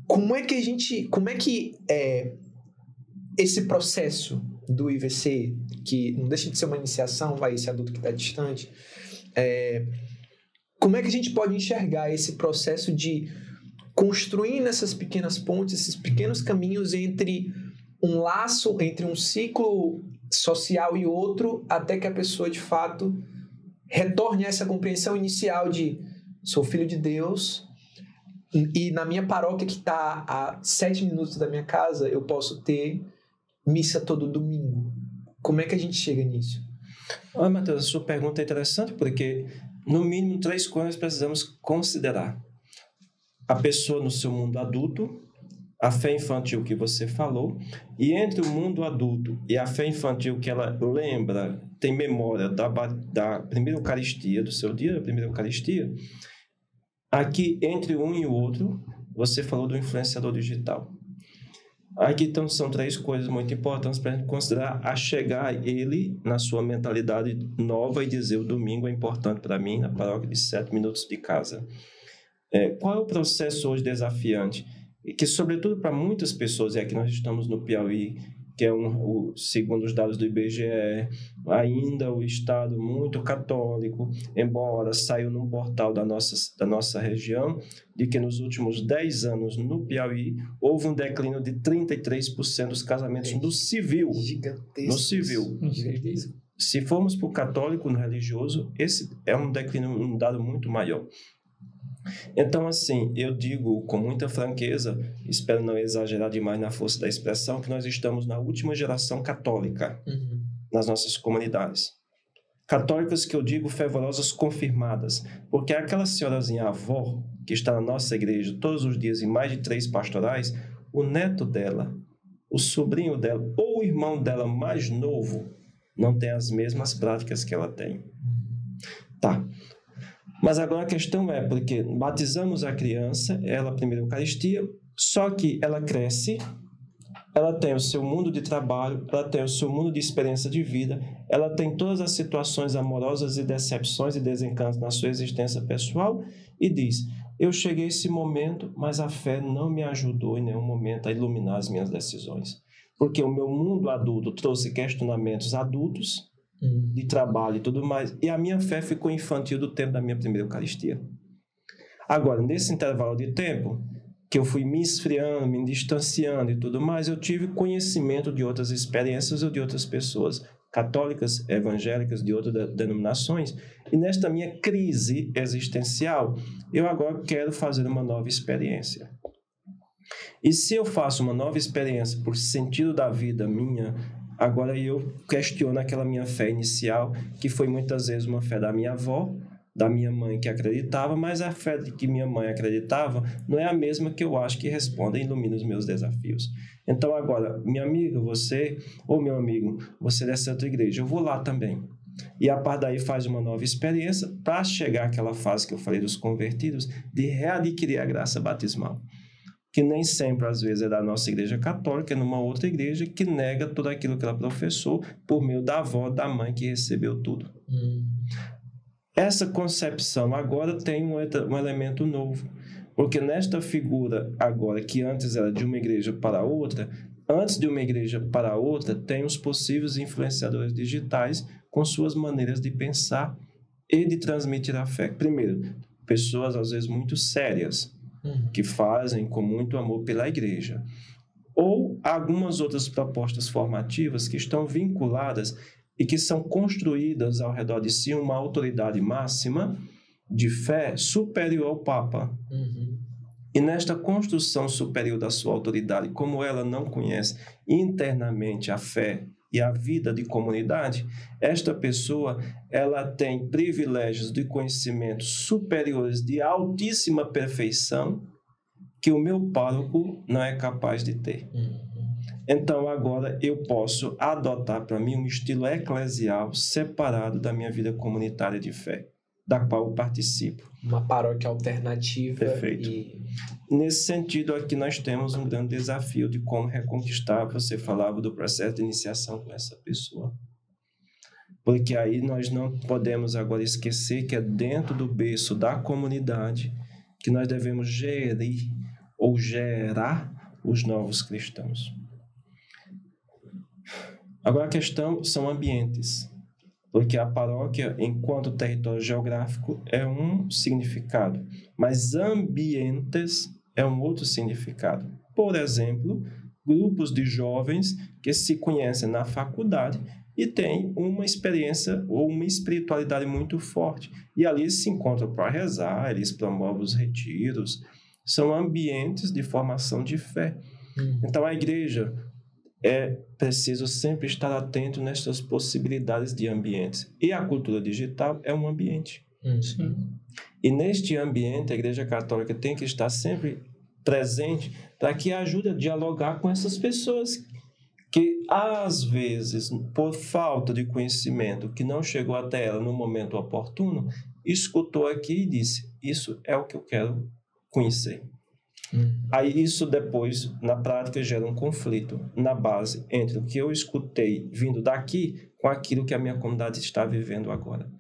Como é que esse processo do IVC, que não deixa de ser uma iniciação, vai esse adulto que está distante, como é que a gente pode enxergar esse processo de construir nessas pequenas pontes, esses pequenos caminhos entre um laço, entre um ciclo social e outro, até que a pessoa de fato retorne a essa compreensão inicial de sou filho de Deus e na minha paróquia que está a 7 minutos da minha casa eu posso ter missa todo domingo. Como é que a gente chega nisso?
Olha, Mateus, a sua pergunta é interessante porque no mínimo 3 coisas precisamos considerar: a pessoa no seu mundo adulto, a fé infantil que você falou, e entre o mundo adulto e a fé infantil que ela lembra, tem memória da primeira Eucaristia, do seu dia da primeira Eucaristia, aqui entre um e o outro, você falou do influenciador digital. Aqui então são 3 coisas muito importantes para a gente considerar a chegar ele na sua mentalidade nova e dizer: o domingo é importante para mim, na paróquia de 7 minutos de casa. Qual é o processo hoje desafiante? Que, sobretudo para muitas pessoas, e aqui nós estamos no Piauí, que é segundo os dados do IBGE, ainda o estado muito católico, embora saiu num portal da nossa região, de que nos últimos 10 anos no Piauí houve um declínio de 33% dos casamentos no civil.
Gigantesco.
No civil.
Gigantesco.
Se formos para o católico, no religioso, esse é um declínio, um dado muito maior. Então, assim, eu digo com muita franqueza, espero não exagerar demais na força da expressão, que nós estamos na última geração católica nas nossas comunidades. Católicas que eu digo fervorosas confirmadas, porque aquela senhorazinha avó que está na nossa igreja todos os dias em mais de 3 pastorais, o neto dela o sobrinho dela ou o irmão dela mais novo não tem as mesmas práticas que ela tem. Tá. Mas agora a questão é, porque batizamos a criança, ela primeira Eucaristia, só que ela cresce, ela tem o seu mundo de trabalho, ela tem o seu mundo de experiência de vida, ela tem todas as situações amorosas e decepções e desencantos na sua existência pessoal e diz, eu cheguei a esse momento, mas a fé não me ajudou em nenhum momento a iluminar as minhas decisões. Porque o meu mundo adulto trouxe questionamentos adultos, de trabalho e tudo mais, e a minha fé ficou infantil do tempo da minha primeira Eucaristia. Agora, nesse intervalo de tempo, que eu fui me esfriando, me distanciando e tudo mais, eu tive conhecimento de outras experiências ou de outras pessoas católicas, evangélicas, de outras denominações, e nesta minha crise existencial, eu agora quero fazer uma nova experiência. E se eu faço uma nova experiência por sentido da vida minha, agora eu questiono aquela minha fé inicial, que foi muitas vezes uma fé da minha avó, da minha mãe que acreditava, mas a fé de que minha mãe acreditava não é a mesma que eu acho que responde e ilumina os meus desafios. Então agora, minha amiga, você, ou meu amigo, você dessa outra igreja, eu vou lá também. E a partir daí faz uma nova experiência para chegar àquela fase que eu falei dos convertidos, de readquirir a graça batismal. Que nem sempre, às vezes, é da nossa igreja católica, é numa outra igreja que nega tudo aquilo que ela professou por meio da avó, da mãe que recebeu tudo. Essa concepção agora tem um elemento novo, porque nesta figura agora, que antes era de uma igreja para outra, antes de uma igreja para outra, tem os possíveis influenciadores digitais com suas maneiras de pensar e de transmitir a fé. Primeiro, pessoas às vezes muito sérias, que fazem com muito amor pela igreja. Ou algumas outras propostas formativas que estão vinculadas e que são construídas ao redor de si uma autoridade máxima de fé superior ao Papa. E nesta construção superior da sua autoridade, como ela não conhece internamente a fé e a vida de comunidade, esta pessoa ela tem privilégios de conhecimento superiores de altíssima perfeição que o meu pároco não é capaz de ter. Então agora eu posso adotar para mim um estilo eclesial separado da minha vida comunitária de fé, da qual eu participo.
Uma paróquia alternativa.
Perfeito. Nesse sentido, aqui nós temos um grande desafio de como reconquistar. Você falava do processo de iniciação com essa pessoa. Porque aí nós não podemos agora esquecer que é dentro do berço da comunidade que nós devemos gerir ou gerar os novos cristãos. Agora a questão são ambientes. Porque a paróquia, enquanto território geográfico, é um significado, mas ambientes é um outro significado. Por exemplo, grupos de jovens que se conhecem na faculdade e têm uma experiência ou uma espiritualidade muito forte. E ali eles se encontram para rezar, eles promovem os retiros. São ambientes de formação de fé. Então a igreja é preciso sempre estar atento nestas possibilidades de ambientes. E a cultura digital é um ambiente.
Sim.
E neste ambiente, a Igreja Católica tem que estar sempre presente para que ajude a dialogar com essas pessoas que, às vezes, por falta de conhecimento que não chegou até ela no momento oportuno, escutou aqui e disse, isso é o que eu quero conhecer. Aí isso depois, na prática, gera um conflito na base entre o que eu escutei vindo daqui com aquilo que a minha comunidade está vivendo agora.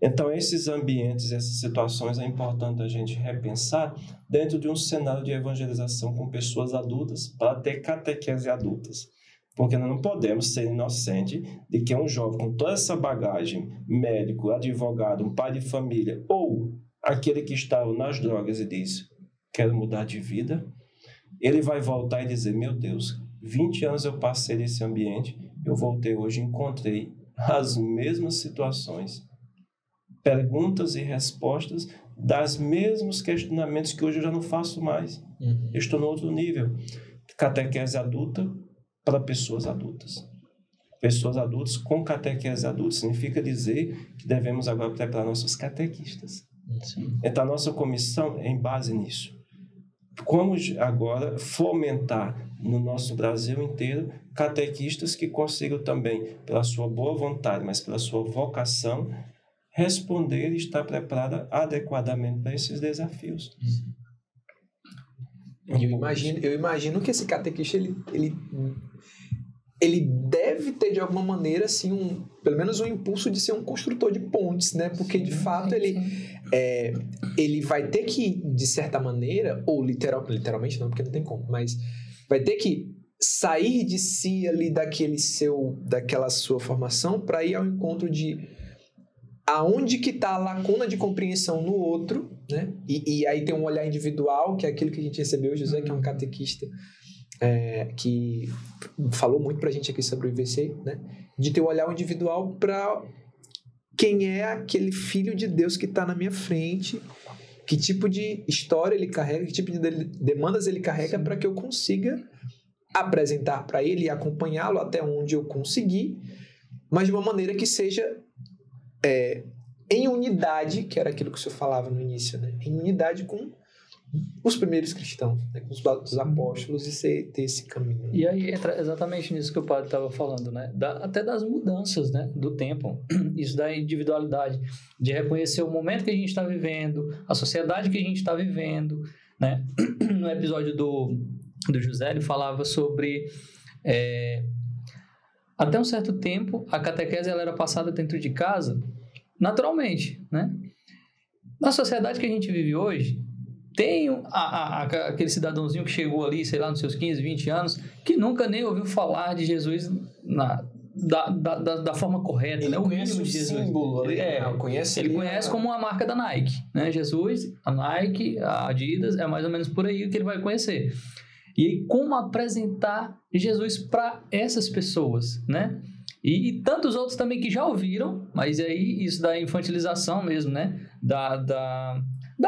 Então, esses ambientes, essas situações é importante a gente repensar dentro de um cenário de evangelização com pessoas adultas para ter catequese adultas. Porque nós não podemos ser inocentes de que um jovem com toda essa bagagem, médico, advogado, um pai de família, ou aquele que estava nas drogas e diz, quero mudar de vida, ele vai voltar e dizer, meu Deus, 20 anos eu passei nesse ambiente, eu voltei hoje e encontrei as mesmas situações, perguntas e respostas das mesmos questionamentos que hoje eu já não faço mais. Eu estou no outro nível. Catequese adulta para pessoas adultas. Pessoas adultas com catequese adulta. Significa dizer que devemos agora preparar nossos catequistas. Então a nossa comissão é em base nisso. como agora fomentar no nosso Brasil inteiro catequistas que consigam também, pela sua boa vontade, mas pela sua vocação, responder e estar preparada adequadamente para esses desafios.
Eu imagino que esse catequista ele deve ter de alguma maneira assim pelo menos um impulso de ser um construtor de pontes, né? Porque de fato ele vai ter que, de certa maneira, ou literalmente não, porque não tem como, mas vai ter que sair de si ali daquela sua formação para ir ao encontro de aonde que está a lacuna de compreensão no outro, né? E aí tem um olhar individual, que é aquilo que a gente recebeu, José, que é um catequista que falou muito pra gente aqui sobre o IVC, né? De ter um olhar individual para quem é aquele filho de Deus que está na minha frente, que tipo de história ele carrega, que tipo de demandas ele carrega, para que eu consiga apresentar para ele e acompanhá-lo até onde eu conseguir, mas de uma maneira que seja em unidade, que era aquilo que o senhor falava no início, né? Em unidade com os primeiros cristãos, né? Com os apóstolos, e ter esse caminho.
E aí entra exatamente nisso que o padre estava falando, né? Até das mudanças, né? Do tempo, isso da individualidade, de reconhecer o momento que a gente está vivendo, a sociedade que a gente está vivendo, né? No episódio do José, ele falava sobre até um certo tempo a catequese ela era passada dentro de casa naturalmente, né? Na sociedade que a gente vive hoje, tem aquele cidadãozinho que chegou ali, sei lá, nos seus 15, 20 anos, que nunca nem ouviu falar de Jesus da forma correta,
ele
né?
conhece o
Jesus.
símbolo,
Ele conhece como a marca da Nike, né? Jesus, a Nike, a Adidas, é mais ou menos por aí que ele vai conhecer. E aí, como apresentar Jesus para essas pessoas, né? E tantos outros também que já ouviram, mas aí isso da infantilização mesmo, né? Da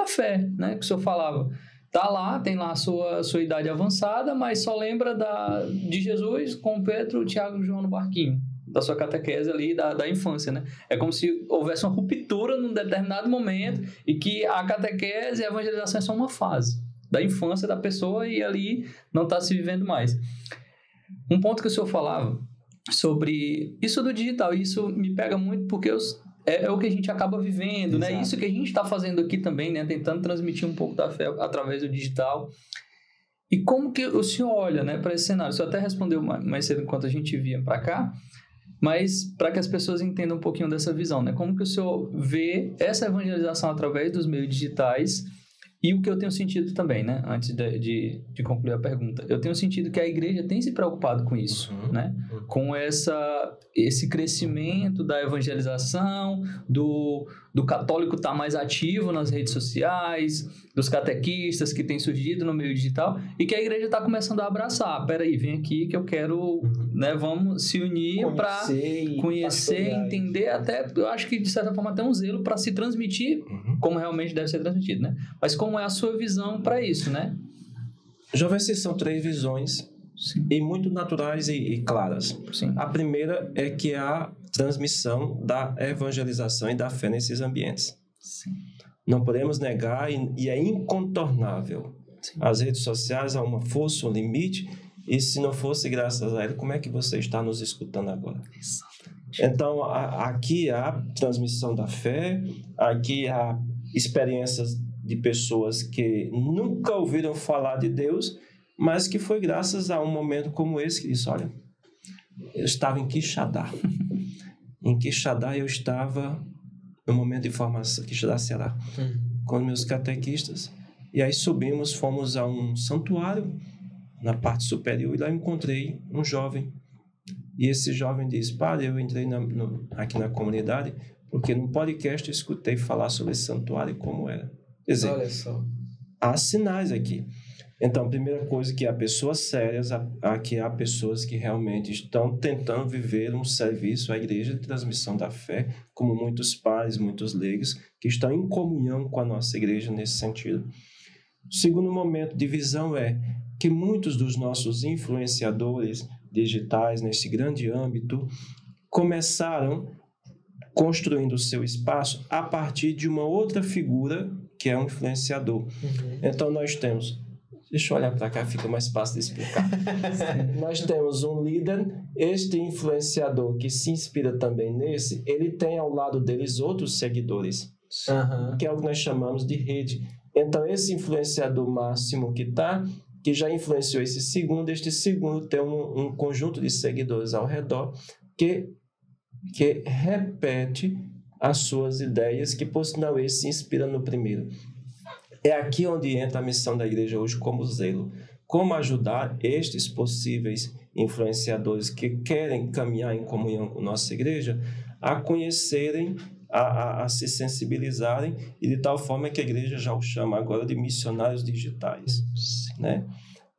fé, né? Que o senhor falava. Tá lá, tem lá a sua idade avançada, mas só lembra de Jesus com Pedro, Tiago e João no barquinho, da sua catequese ali, da infância, né? É como se houvesse uma ruptura num determinado momento e que a catequese e a evangelização é só uma fase da infância da pessoa e ali não está se vivendo mais. Um ponto que o senhor falava sobre isso do digital, isso me pega muito porque é o que a gente acaba vivendo,
Exato.
né? Isso que a gente está fazendo aqui também, né? Tentando transmitir um pouco da fé através do digital. E como que o senhor olha, né, para esse cenário? O senhor até respondeu mais cedo enquanto a gente vinha para cá, mas para que as pessoas entendam um pouquinho dessa visão, né? Como que o senhor vê essa evangelização através dos meios digitais? E o que eu tenho sentido também, né? Antes de concluir a pergunta. Eu tenho sentido que a igreja tem se preocupado com isso, né? Com esse crescimento da evangelização, do católico estar mais ativo nas redes sociais, dos catequistas que têm surgido no meio digital, e que a igreja está começando a abraçar. Peraí, vem aqui que eu quero, né? Vamos se unir para conhecer, entender, até, eu acho que de certa forma até um zelo para se transmitir como realmente deve ser transmitido, né? Mas como é a sua visão para isso, né?
Jovem, são 3 visões, sim, e muito naturais e claras.
Sim.
A primeira é que a transmissão da evangelização e da fé nesses ambientes.
Sim.
Não podemos negar e é incontornável. Sim. As redes sociais há uma força, um limite, e se não fosse graças a ele, como é que você está nos escutando agora? Exatamente. Então, aqui há transmissão da fé, aqui há experiências de pessoas que nunca ouviram falar de Deus, mas que foi graças a um momento como esse que disse, olha, eu estava em Quixadá. Em Quixadá eu estava no momento de formação, Quixadá, Ceará, com meus catequistas, e aí subimos, fomos a um santuário na parte superior, e lá encontrei um jovem, e esse jovem disse, padre, eu entrei aqui na comunidade, porque no podcast eu escutei falar sobre esse santuário como era. Quer dizer,
olha só,
há sinais aqui. Então, a primeira coisa que há pessoas sérias, aqui há pessoas que realmente estão tentando viver um serviço à igreja de transmissão da fé, como muitos pais, muitos leigos, que estão em comunhão com a nossa igreja nesse sentido. O segundo momento de visão é que muitos dos nossos influenciadores digitais nesse grande âmbito começaram construindo o seu espaço a partir de uma outra figura que é um influenciador. Então, nós temos Deixa eu olhar para cá, fica mais fácil de explicar. Nós temos um líder, este influenciador que se inspira também nesse, ele tem ao lado deles outros seguidores, que é o que nós chamamos de rede. Então, esse influenciador máximo que já influenciou esse segundo, este segundo tem um conjunto de seguidores ao redor que repete as suas ideias, que por sinal esse se inspira no primeiro. É aqui onde entra a missão da igreja hoje como zelo. Como ajudar estes possíveis influenciadores que querem caminhar em comunhão com nossa igreja a conhecerem, a se sensibilizarem, e de tal forma que a igreja já o chama agora de missionários digitais, né?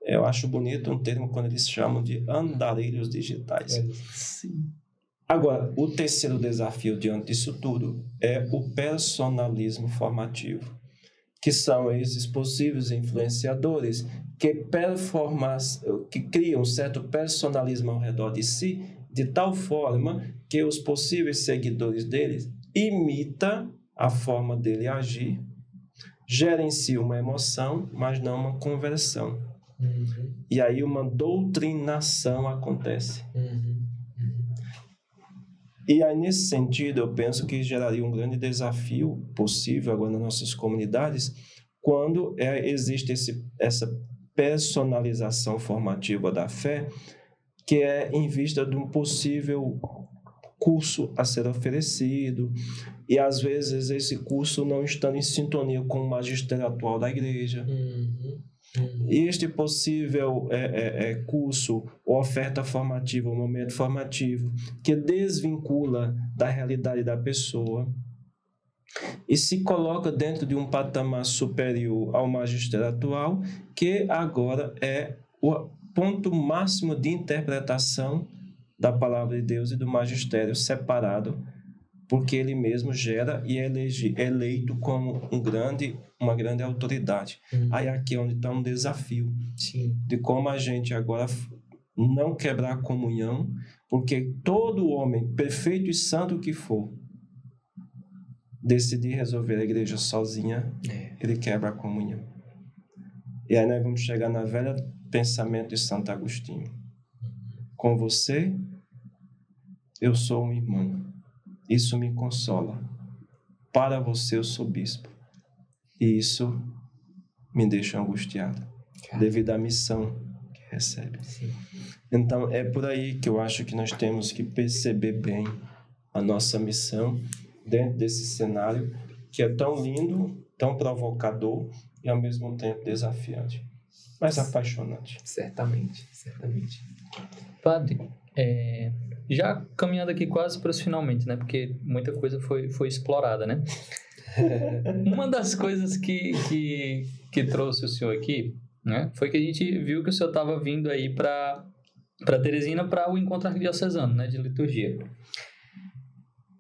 Eu acho bonito um termo quando eles chamam de andarilhos digitais.
Sim.
Agora, o terceiro desafio diante disso tudo é o personalismo formativo, que são esses possíveis influenciadores que criam um certo personalismo ao redor de si, de tal forma que os possíveis seguidores deles imitam a forma dele agir, gera em si uma emoção, mas não uma conversão. E aí uma doutrinação acontece. E aí, nesse sentido, eu penso que geraria um grande desafio possível agora nas nossas comunidades quando existe essa personalização formativa da fé, que é em vista de um possível curso a ser oferecido, e às vezes esse curso não estando em sintonia com o magistério atual da igreja. E este possível curso, ou oferta formativa, ou momento formativo, que desvincula da realidade da pessoa e se coloca dentro de um patamar superior ao magistério atual, que agora é o ponto máximo de interpretação da palavra de Deus e do magistério separado, porque ele mesmo gera e é eleito como uma grande autoridade. Aí aqui é onde está um desafio.
Sim.
De como a gente agora não quebrar a comunhão, porque todo homem, perfeito e santo que for, decidir resolver a igreja sozinha, ele quebra a comunhão. E aí nós vamos chegar na velha pensamento de Santo Agostinho. Com você, eu sou um irmão. Isso me consola. Para você, eu sou bispo. E isso me deixa angustiado, devido à missão que recebe.
Sim.
Então, é por aí que eu acho que nós temos que perceber bem a nossa missão dentro desse cenário que é tão lindo, tão provocador e, ao mesmo tempo, desafiante, mas apaixonante.
Certamente.
Padre, já caminhando aqui quase para os finalmente, né? Porque muita coisa foi explorada, né? Uma das coisas que trouxe o senhor aqui, né? Foi que a gente viu que o senhor estava vindo aí para Teresina para o encontro arquidiocesano, né? De liturgia.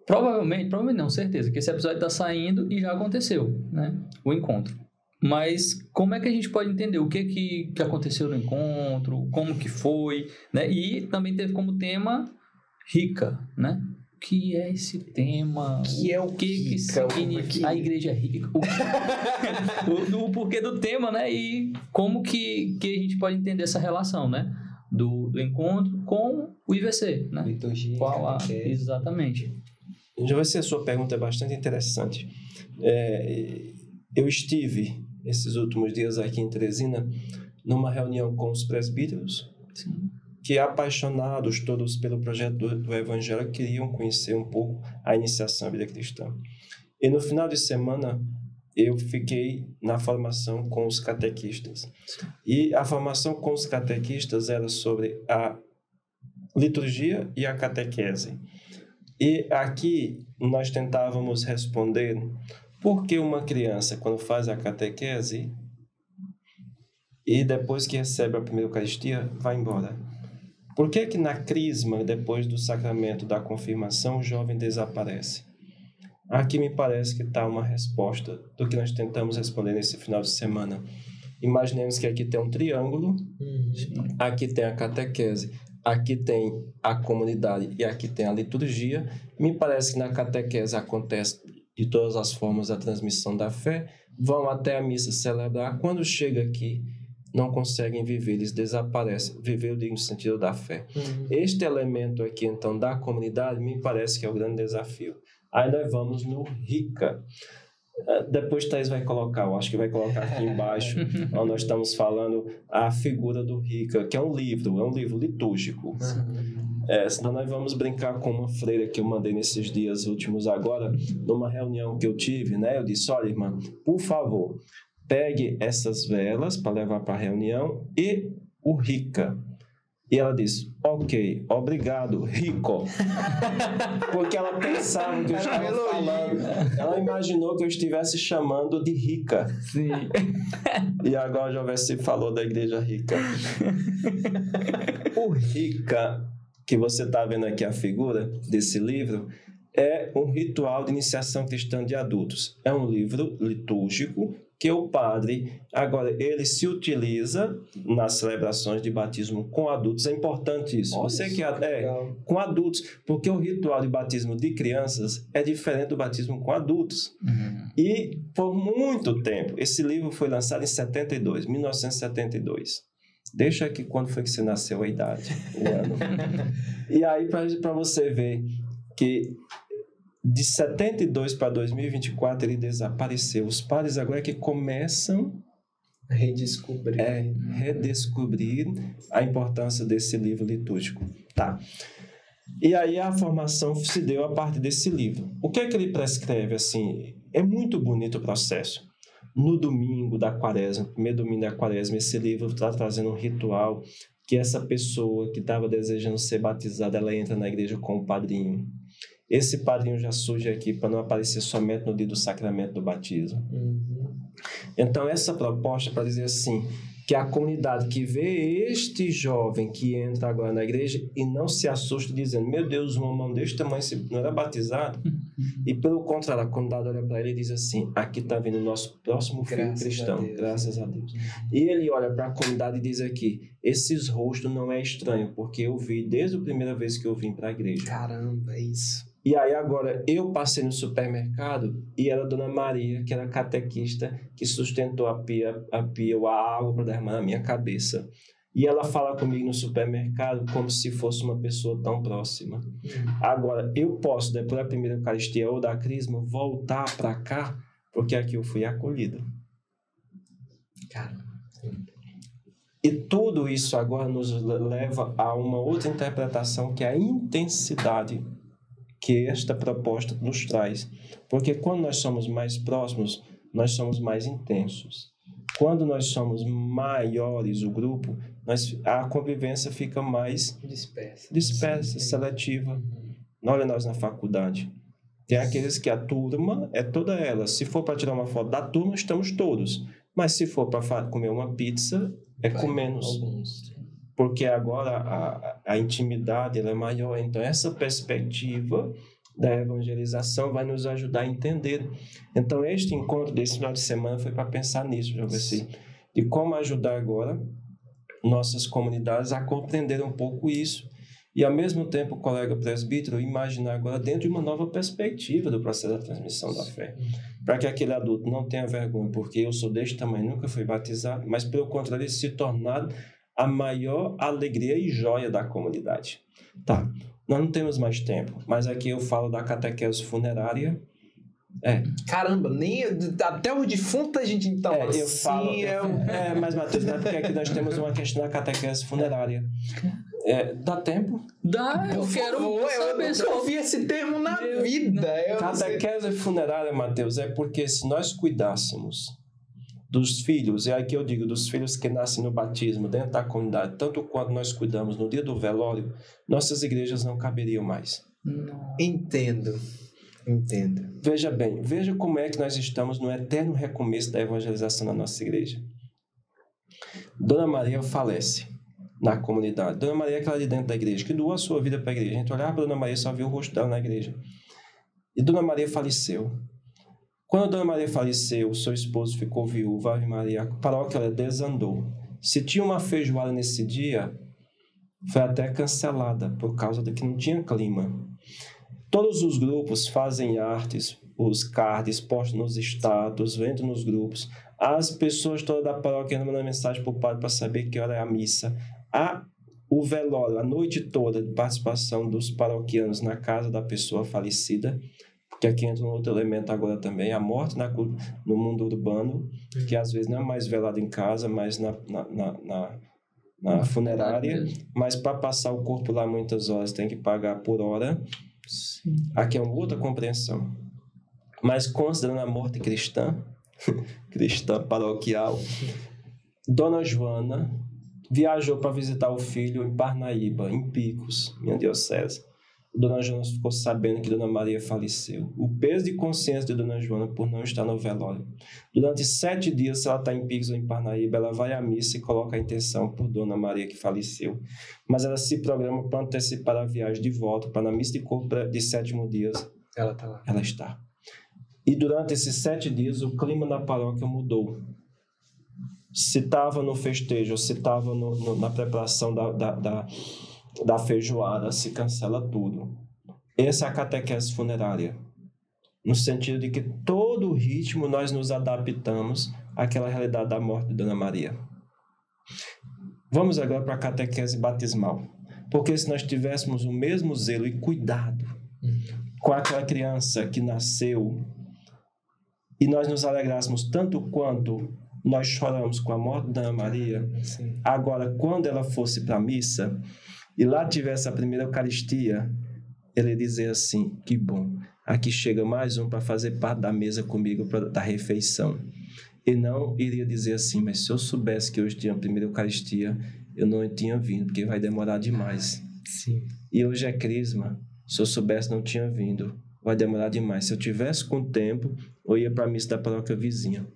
Provavelmente não, certeza, que esse episódio está saindo e já aconteceu, né? O encontro. Mas como é que a gente pode entender o que aconteceu no encontro, como que foi, né? E também teve como tema rica, né? O que é esse tema? O que significa a igreja rica? O porquê do tema, né? E como que a gente pode entender essa relação, né? Do encontro com o IVC, né?
Liturgia.
Exatamente.
Já vai ser a sua pergunta, é bastante interessante. Eu estive esses últimos dias aqui em Teresina numa reunião com os presbíteros.
Sim.
Que, apaixonados todos pelo projeto do Evangelho, queriam conhecer um pouco a iniciação à vida cristã. E no final de semana, eu fiquei na formação com os catequistas. E a formação com os catequistas era sobre a liturgia e a catequese. E aqui nós tentávamos responder por que uma criança, quando faz a catequese e depois que recebe a primeira Eucaristia, vai embora. Por que na crisma, depois do sacramento da confirmação, o jovem desaparece? Aqui me parece que está uma resposta do que nós tentamos responder nesse final de semana. Imaginemos que aqui tem um triângulo, aqui tem a catequese, aqui tem a comunidade e aqui tem a liturgia. Me parece que na catequese acontece de todas as formas a transmissão da fé, vão até a missa celebrar. Quando chega aqui, não conseguem viver, eles desaparecem. Viver, eu digo, no sentido da fé. Este elemento aqui, então, da comunidade, me parece que é o grande desafio. Aí nós vamos no Rica. Depois Thaís vai colocar, eu acho que vai colocar aqui embaixo, onde nós estamos falando a figura do Rica, que é um livro litúrgico. Senão nós vamos brincar com uma freira que eu mandei nesses dias últimos agora, numa reunião que eu tive, né? Eu disse, olha, irmã, por favor, pegue essas velas para levar para a reunião e o Rica. E ela disse, ok, obrigado, Rico. Porque ela pensava que eu estava falando. Ela imaginou que eu estivesse chamando de rica.
Sim.
E agora o Jovessi falou da igreja rica. O Rica, que você está vendo aqui a figura desse livro, é um ritual de iniciação cristã de adultos. É um livro litúrgico que o padre, agora, ele se utiliza nas celebrações de batismo com adultos. É importante isso.
Olha,
você que com adultos, porque o ritual de batismo de crianças é diferente do batismo com adultos. E por muito tempo, esse livro foi lançado em 1972. Deixa aqui quando foi que você nasceu, a idade, o ano. E aí, para você ver que de 72 para 2024 ele desapareceu. Os padres agora é que começam
a redescobrir a importância desse livro litúrgico. Tá. E aí a formação se deu a partir desse livro. O que é que ele prescreve? Assim, é muito bonito o processo. No domingo da quaresma, primeiro domingo da quaresma, esse livro está trazendo um ritual que essa pessoa que estava desejando ser batizada, ela entra na igreja com o padrinho. Esse padrinho já surge aqui para não aparecer somente no dia do sacramento do batismo. Então, essa proposta para dizer assim, que a comunidade que vê este jovem que entra agora na igreja e não se assusta dizendo, meu Deus, uma mão deste tamanho não era batizado? E pelo contrário, a comunidade olha para ele e diz assim, aqui está vindo o nosso próximo filho cristão, graças a Deus. E ele olha para a comunidade e diz aqui, esses rostos não é estranho, porque eu vi desde a primeira vez que eu vim para a igreja. Caramba, é isso.
E aí agora eu passei no supermercado e era a Dona Maria, que era catequista, que sustentou a água para derramar na minha cabeça. E ela fala comigo no supermercado como se fosse uma pessoa tão próxima. Agora, eu posso, depois da primeira Eucaristia ou da Crisma, voltar para cá, porque aqui eu fui acolhido.
Caramba.
E tudo isso agora nos leva a uma outra interpretação, que é a intensidade que esta proposta nos traz. Porque quando nós somos mais próximos, nós somos mais intensos. Quando nós somos maiores, o grupo, a convivência fica mais dispersa, seletiva. Olha nós na faculdade. Tem aqueles que a turma é toda ela. Se for para tirar uma foto da turma, estamos todos. Mas se for para comer uma pizza, é com menos.
Alguns.
Porque agora a intimidade ela é maior. Então, essa perspectiva da evangelização vai nos ajudar a entender. Então, este encontro desse final de semana foi para pensar nisso, Jovessi, de como ajudar agora nossas comunidades a compreender um pouco isso. E, ao mesmo tempo, o colega presbítero imaginar agora dentro de uma nova perspectiva do processo da transmissão da fé. Para que aquele adulto não tenha vergonha, porque eu sou deste tamanho, nunca fui batizado, mas, pelo contrário, ele se tornar a maior alegria e joia da comunidade. Tá, nós não temos mais tempo, mas aqui eu falo da catequese funerária.
Caramba, nem até o defunto a gente então
eu falo. Mas Matheus, não é porque aqui nós temos uma questão da catequese funerária. Dá tempo?
Dá, eu quero saber.
Eu não vi esse termo na vida.
Catequese funerária, Matheus, é porque se nós cuidássemos dos filhos, e aqui eu digo dos filhos que nascem no batismo dentro da comunidade, tanto quanto nós cuidamos no dia do velório, nossas igrejas não caberiam mais.
Entendo.
Veja como é que nós estamos no eterno recomeço da evangelização da nossa igreja. Dona Maria falece na comunidade. Dona Maria é aquela de dentro da igreja, que doou a sua vida para a igreja. A gente olhava para Dona Maria e só viu o rosto dela na igreja. E Dona Maria faleceu. Quando a Dona Maria faleceu, seu esposo ficou viúvo, Ave Maria, a paróquia ela desandou. Se tinha uma feijoada nesse dia, foi até cancelada, por causa de que não tinha clima. Todos os grupos fazem artes, os cards, posto nos status, vendo nos grupos. As pessoas todas da paróquia mandam mensagem para o padre para saber que hora é a missa. O velório, a noite toda de participação dos paroquianos na casa da pessoa falecida, porque aqui entra um outro elemento agora também, a morte no mundo urbano, que às vezes não é mais velado em casa, mas na funerária, mas para passar o corpo lá muitas horas tem que pagar por hora.
Sim.
Aqui é uma outra compreensão. Mas considerando a morte cristã, cristã paroquial, Dona Joana viajou para visitar o filho em Parnaíba, em Picos, minha diocese. Dona Joana ficou sabendo que Dona Maria faleceu. O peso de consciência de Dona Joana por não estar no velório. Durante 7 dias, se ela está em Picos ou em Parnaíba, ela vai à missa e coloca a intenção por Dona Maria que faleceu. Mas ela se programa para antecipar a viagem de volta, para na missa de corpo de 7º dia,
Ela está lá.
ela está. E durante esses 7 dias, o clima na paróquia mudou. Se estava no festejo, se estava na preparação da feijoada, se cancela tudo. Essa é a catequese funerária. No sentido de que todo o ritmo nós nos adaptamos àquela realidade da morte de Dona Maria. Vamos agora para a catequese batismal. Porque se nós tivéssemos o mesmo zelo e cuidado com aquela criança que nasceu e nós nos alegrássemos tanto quanto nós choramos com a morte de Dona Maria,
Sim.
agora, quando ela fosse para a missa e lá tivesse a primeira Eucaristia, ele ia dizer assim, que bom, aqui chega mais um para fazer parte da mesa comigo, da refeição. E não iria dizer assim, mas se eu soubesse que hoje tinha a primeira Eucaristia, eu não tinha vindo, porque vai demorar demais.
Sim.
E hoje é Crisma, se eu soubesse não tinha vindo, vai demorar demais. Se eu tivesse com tempo, eu ia para a missa da paróquia vizinha.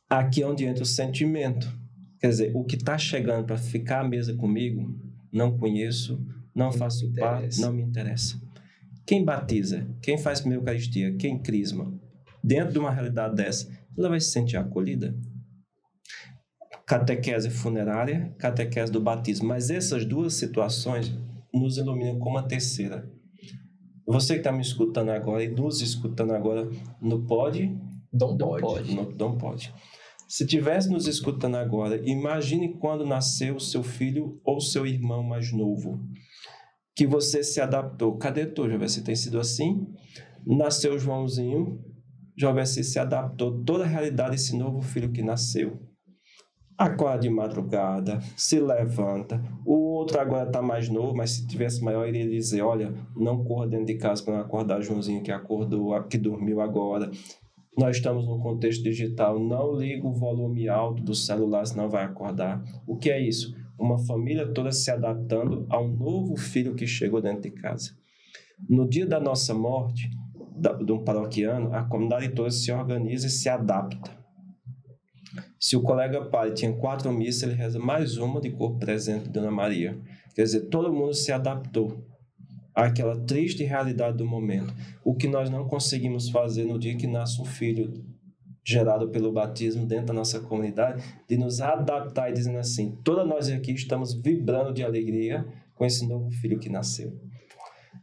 Aqui é onde entra o sentimento. Quer dizer, o que está chegando para ficar à mesa comigo, não conheço, não faço parte, não me interessa. Quem batiza, quem faz primeira Eucaristia, quem crisma, dentro de uma realidade dessa, ela vai se sentir acolhida. Catequese funerária, catequese do batismo. Mas essas duas situações nos iluminam como a terceira. Você que está me escutando agora e nos escutando agora no pode?
Não pode.
Não pode. Se estivesse nos escutando agora, imagine quando nasceu o seu filho ou seu irmão mais novo, que você se adaptou. Cadê tu, Jovessi? Tem sido assim? Nasceu o Joãozinho, Jovessi se adaptou toda a realidade desse novo filho que nasceu. Acorda de madrugada, se levanta. O outro agora está mais novo, mas se tivesse maior, iria dizer, olha, não corra dentro de casa para não acordar Joãozinho que acordou, que dormiu agora. Nós estamos num contexto digital, não liga o volume alto do celular, senão vai acordar. O que é isso? Uma família toda se adaptando a um novo filho que chegou dentro de casa. No dia da nossa morte, de um paroquiano, a comunidade toda se organiza e se adapta. Se o colega padre tinha 4 missas, ele reza mais uma de corpo presente de Dona Maria. Quer dizer, todo mundo se adaptou àquela triste realidade do momento. O que nós não conseguimos fazer no dia que nasce um filho gerado pelo batismo dentro da nossa comunidade, de nos adaptar e dizendo assim, todos nós aqui estamos vibrando de alegria com esse novo filho que nasceu.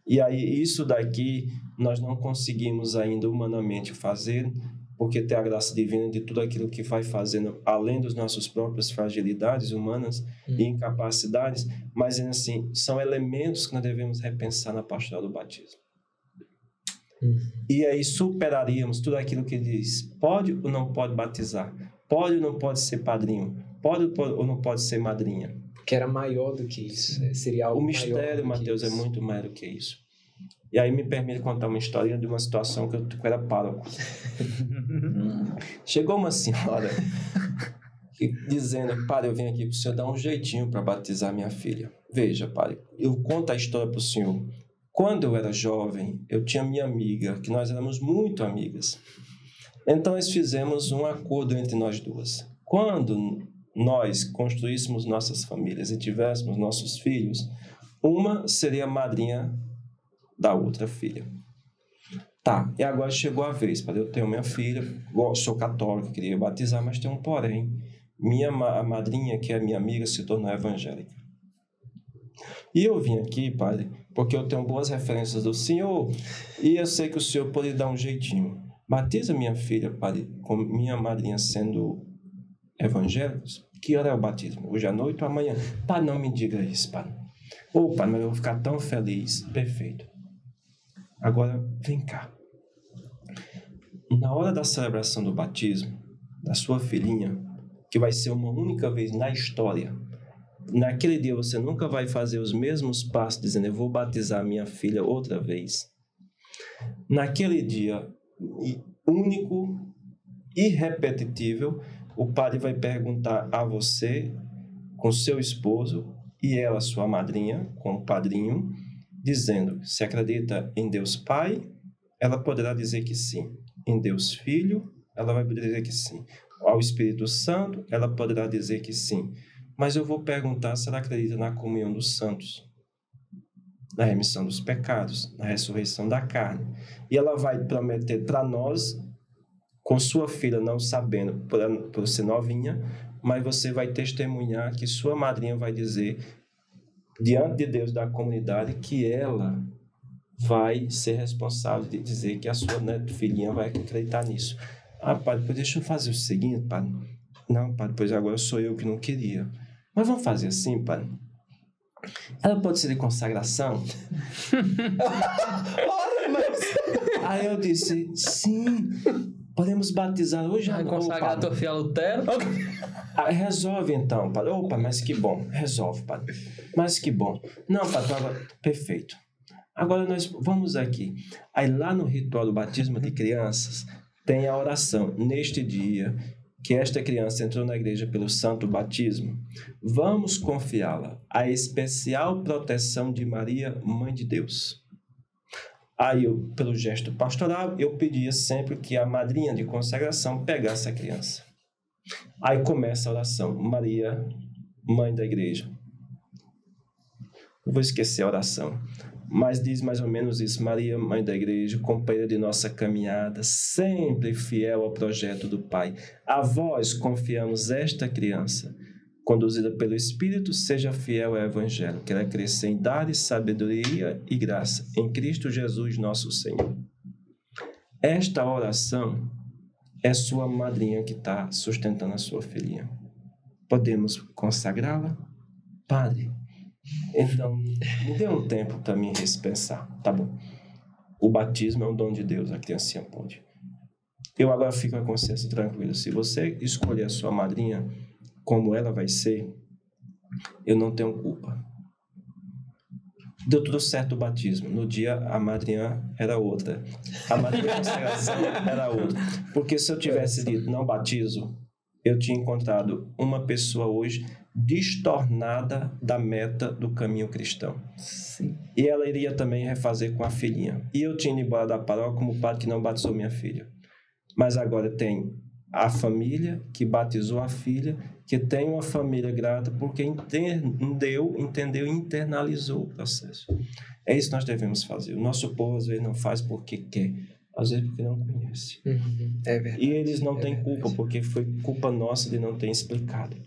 E aí isso daqui nós não conseguimos ainda humanamente fazer, porque tem a graça divina de tudo aquilo que vai fazendo, além das nossas próprias fragilidades humanas e incapacidades, mas assim, são elementos que nós devemos repensar na pastoral do batismo. E aí superaríamos tudo aquilo que diz, pode ou não pode batizar, pode ou não pode ser padrinho, pode ou não pode ser madrinha.
Que era maior do que isso, seria algo
maior. O mistério, Mateus, é muito maior do que isso. E aí me permite contar uma história de uma situação que eu era pároco. Chegou uma senhora dizendo, padre, eu vim aqui para o senhor dar um jeitinho para batizar minha filha. Veja, padre, eu conto a história para o senhor. Quando eu era jovem, eu tinha minha amiga, que nós éramos muito amigas. Então nós fizemos um acordo entre nós duas. Quando nós construíssemos nossas famílias e tivéssemos nossos filhos, uma seria a madrinha da outra filha. Tá, e agora chegou a vez, padre, eu tenho minha filha, sou católico, queria batizar, mas tem um porém. A madrinha, que é minha amiga, se tornou evangélica. E eu vim aqui, padre, porque eu tenho boas referências do senhor e eu sei que o senhor pode dar um jeitinho. Batiza minha filha, padre, com minha madrinha sendo evangélicos. Que hora é o batismo? Hoje à noite ou amanhã? Padre, não me diga isso, padre. Ô, padre, mas eu vou ficar tão feliz. Perfeito. Agora, vem cá. Na hora da celebração do batismo da sua filhinha, que vai ser uma única vez na história, naquele dia você nunca vai fazer os mesmos passos dizendo, eu vou batizar minha filha outra vez. Naquele dia único e repetitível, o padre vai perguntar a você, com seu esposo, e ela, sua madrinha, com o padrinho, dizendo, se acredita em Deus Pai, ela poderá dizer que sim. Em Deus Filho, ela vai poder dizer que sim. Ao Espírito Santo, ela poderá dizer que sim. Mas eu vou perguntar se ela acredita na comunhão dos santos, na remissão dos pecados, na ressurreição da carne. E ela vai prometer para nós, com sua filha não sabendo, por ser novinha, mas você vai testemunhar que sua madrinha vai dizer, diante de Deus da comunidade, que ela vai ser responsável de dizer que a sua filhinha vai acreditar nisso. Ah, padre, pois deixa eu fazer o seguinte, padre. Não, padre, pois agora sou eu que não queria. Mas vamos fazer assim, padre? Ela pode ser de consagração? Aí eu disse, sim, podemos batizar hoje à noite.
Consagrar a tua filha a Lutero?
Aí resolve então, padre. Opa, mas que bom. Resolve, padre. Mas que bom. Não, padre, perfeito. Agora nós vamos aqui. Aí lá no ritual do batismo de crianças, tem a oração. Neste dia que esta criança entrou na igreja pelo santo batismo, vamos confiá-la à especial proteção de Maria, Mãe de Deus. Aí, pelo gesto pastoral, eu pedia sempre que a madrinha de consagração pegasse a criança. Aí começa a oração. Maria, Mãe da igreja. Eu vou esquecer a oração. Mas diz mais ou menos isso. Maria, Mãe da igreja, companheira de nossa caminhada, sempre fiel ao projeto do Pai. A vós confiamos esta criança, conduzida pelo Espírito, seja fiel ao Evangelho, que ela cresça em dar sabedoria e graça, em Cristo Jesus nosso Senhor. Esta oração é sua madrinha que está sustentando a sua filhinha. Podemos consagrá-la? Padre, então, me dê um tempo para mim repensar. Tá bom. O batismo é um dom de Deus, a criancinha pode. Eu agora fico com a consciência tranquila. Se você escolher a sua madrinha como ela vai ser, eu não tenho culpa. Deu tudo certo o batismo. No dia, a madrinha era outra. A madrinha de consagração era outra. Porque se eu tivesse dito não batizo, eu tinha encontrado uma pessoa hoje destornada da meta do caminho cristão.
Sim.
E ela iria também refazer com a filhinha. E eu tinha ido embora da paróquia como padre que não batizou minha filha. Mas agora tem a família que batizou a filha, que tem uma família grata porque entendeu e internalizou o processo. É isso que nós devemos fazer. O nosso povo às vezes não faz porque quer, às vezes porque não conhece.
É verdade.
E eles não têm culpa, porque foi culpa nossa de não ter explicado.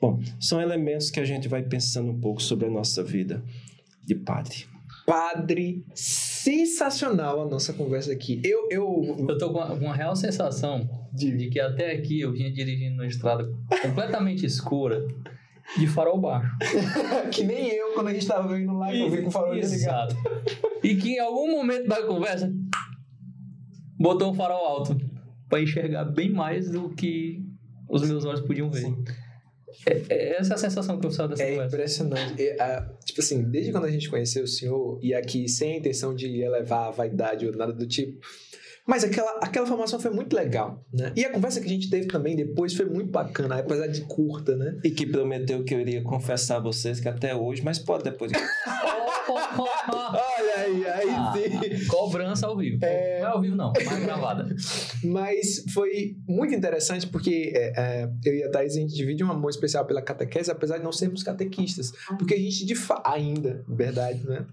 Bom, são elementos que a gente vai pensando um pouco sobre a nossa vida de padre.
Padre, sensacional a nossa conversa aqui.
Eu tô com uma real sensação de que até aqui eu vinha dirigindo numa estrada completamente escura, de farol baixo.
Que nem eu, quando a gente tava indo lá, que eu vi com o farol desligado.
E que em algum momento da conversa botou um farol alto para enxergar bem mais do que os meus olhos podiam ver.
Sim.
Essa é a sensação que eu saio dessa conversa.
É impressionante. Tipo assim, desde quando a gente conheceu o senhor, e aqui sem a intenção de elevar a vaidade ou nada do tipo, mas aquela formação foi muito legal, né? E a conversa que a gente teve também depois foi muito bacana, apesar de curta, né?
E que prometeu que eu iria confessar a vocês que até hoje, mas pode depois.
Olha aí sim.
Cobrança ao vivo. Não é ao vivo não, mas gravada.
Mas foi muito interessante porque eu e a Thaís, a gente divide um amor especial pela catequese, apesar de não sermos catequistas. Porque a gente ainda, verdade, né?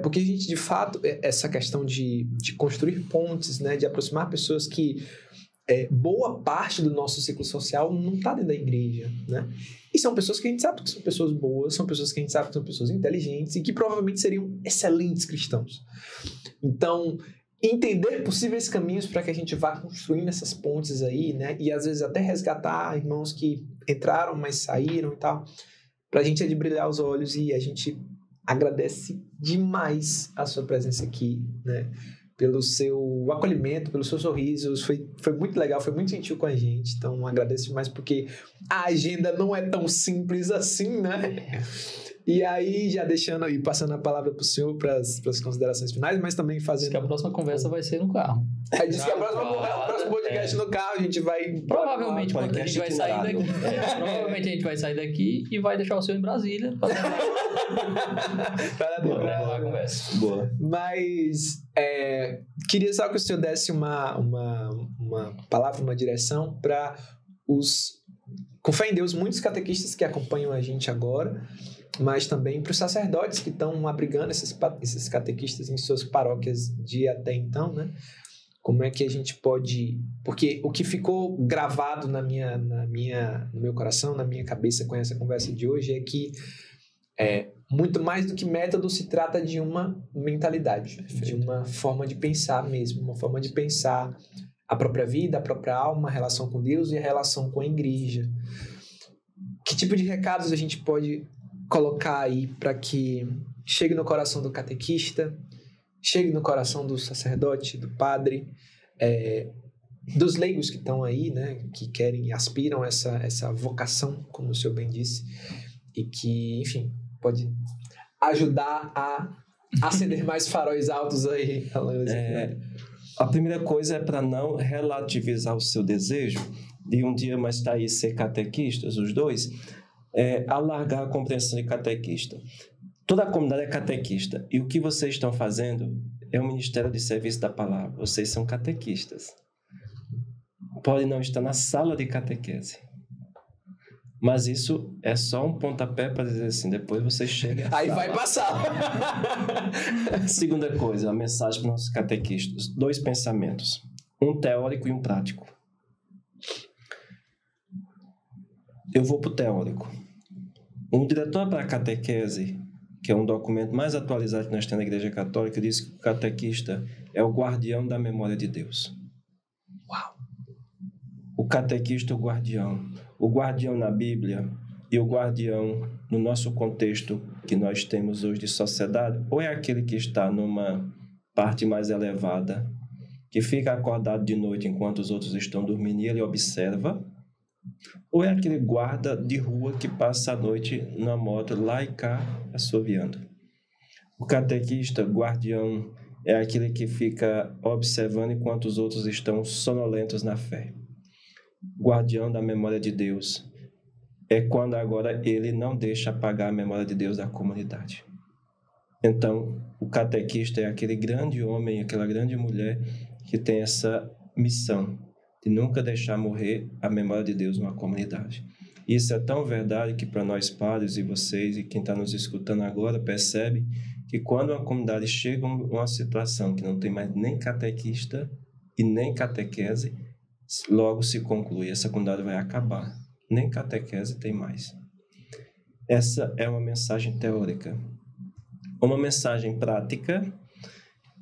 Porque a gente, de fato, essa questão de construir pontes, né? De aproximar pessoas que boa parte do nosso ciclo social não está dentro da igreja, né? E são pessoas que a gente sabe que são pessoas boas, são pessoas que a gente sabe que são pessoas inteligentes e que provavelmente seriam excelentes cristãos. Então, entender possíveis caminhos para que a gente vá construindo essas pontes aí, né? E às vezes até resgatar irmãos que entraram, mas saíram e tal, para a gente é de brilhar os olhos, e a gente agradece demais a sua presença aqui, né? Pelo seu acolhimento, pelos seus sorrisos, foi muito legal, foi muito gentil com a gente, então agradeço demais, porque a agenda não é tão simples assim, né? E aí, já deixando aí, passando a palavra para o senhor para as considerações finais, mas também fazendo...
Diz que a próxima conversa vai ser no carro.
Aí disse que o próximo podcast no carro, a gente vai...
Provavelmente a gente vai sair daqui. Provavelmente a gente vai sair daqui e vai deixar o senhor em Brasília. Para a conversa.
Boa.
Mas queria só que o senhor desse uma palavra, uma direção para os, com fé em Deus, muitos catequistas que acompanham a gente agora, mas também para os sacerdotes que estão abrigando esses catequistas em suas paróquias de até então, né? Como é que a gente pode... Porque o que ficou gravado no meu coração, na minha cabeça com essa conversa de hoje é que muito mais do que método, se trata de uma mentalidade, de uma forma de pensar mesmo, uma forma de pensar a própria vida, a própria alma, a relação com Deus e a relação com a igreja. Que tipo de recados a gente pode colocar aí para que chegue no coração do catequista, chegue no coração do sacerdote, do padre, dos leigos que estão aí, né, que querem e aspiram essa vocação, como o senhor bem disse, e que, enfim, pode ajudar a acender mais faróis altos aí.
A primeira coisa é para não relativizar o seu desejo de um dia mais tarde ser catequistas, os dois, alargar a compreensão de catequista. Toda a comunidade é catequista, e o que vocês estão fazendo é o ministério de serviço da palavra. Vocês são catequistas. Pode não estar na sala de catequese, mas isso é só um pontapé para dizer assim, depois você chega...
Aí vai passar.
Segunda coisa, a mensagem para os catequistas. 2 pensamentos, um teórico e um prático. Eu vou para o teórico. Um diretor para a catequese, que é um documento mais atualizado que nós temos na Igreja Católica, diz que o catequista é o guardião da memória de Deus.
Uau!
O catequista é o guardião. O guardião na Bíblia e o guardião no nosso contexto que nós temos hoje de sociedade, ou é aquele que está numa parte mais elevada, que fica acordado de noite enquanto os outros estão dormindo e ele observa, ou é aquele guarda de rua que passa a noite na moto lá e cá assoviando. O catequista, guardião, é aquele que fica observando enquanto os outros estão sonolentos na fé. Guardião da memória de Deus é quando agora ele não deixa apagar a memória de Deus da comunidade. Então, o catequista é aquele grande homem, aquela grande mulher que tem essa missão de nunca deixar morrer a memória de Deus numa comunidade. Isso é tão verdade que para nós padres e vocês e quem está nos escutando agora percebe que quando uma comunidade chega a uma situação que não tem mais nem catequista e nem catequese, logo se conclui, essa comunidade vai acabar. Nem catequese tem mais. Essa é uma mensagem teórica. Uma mensagem prática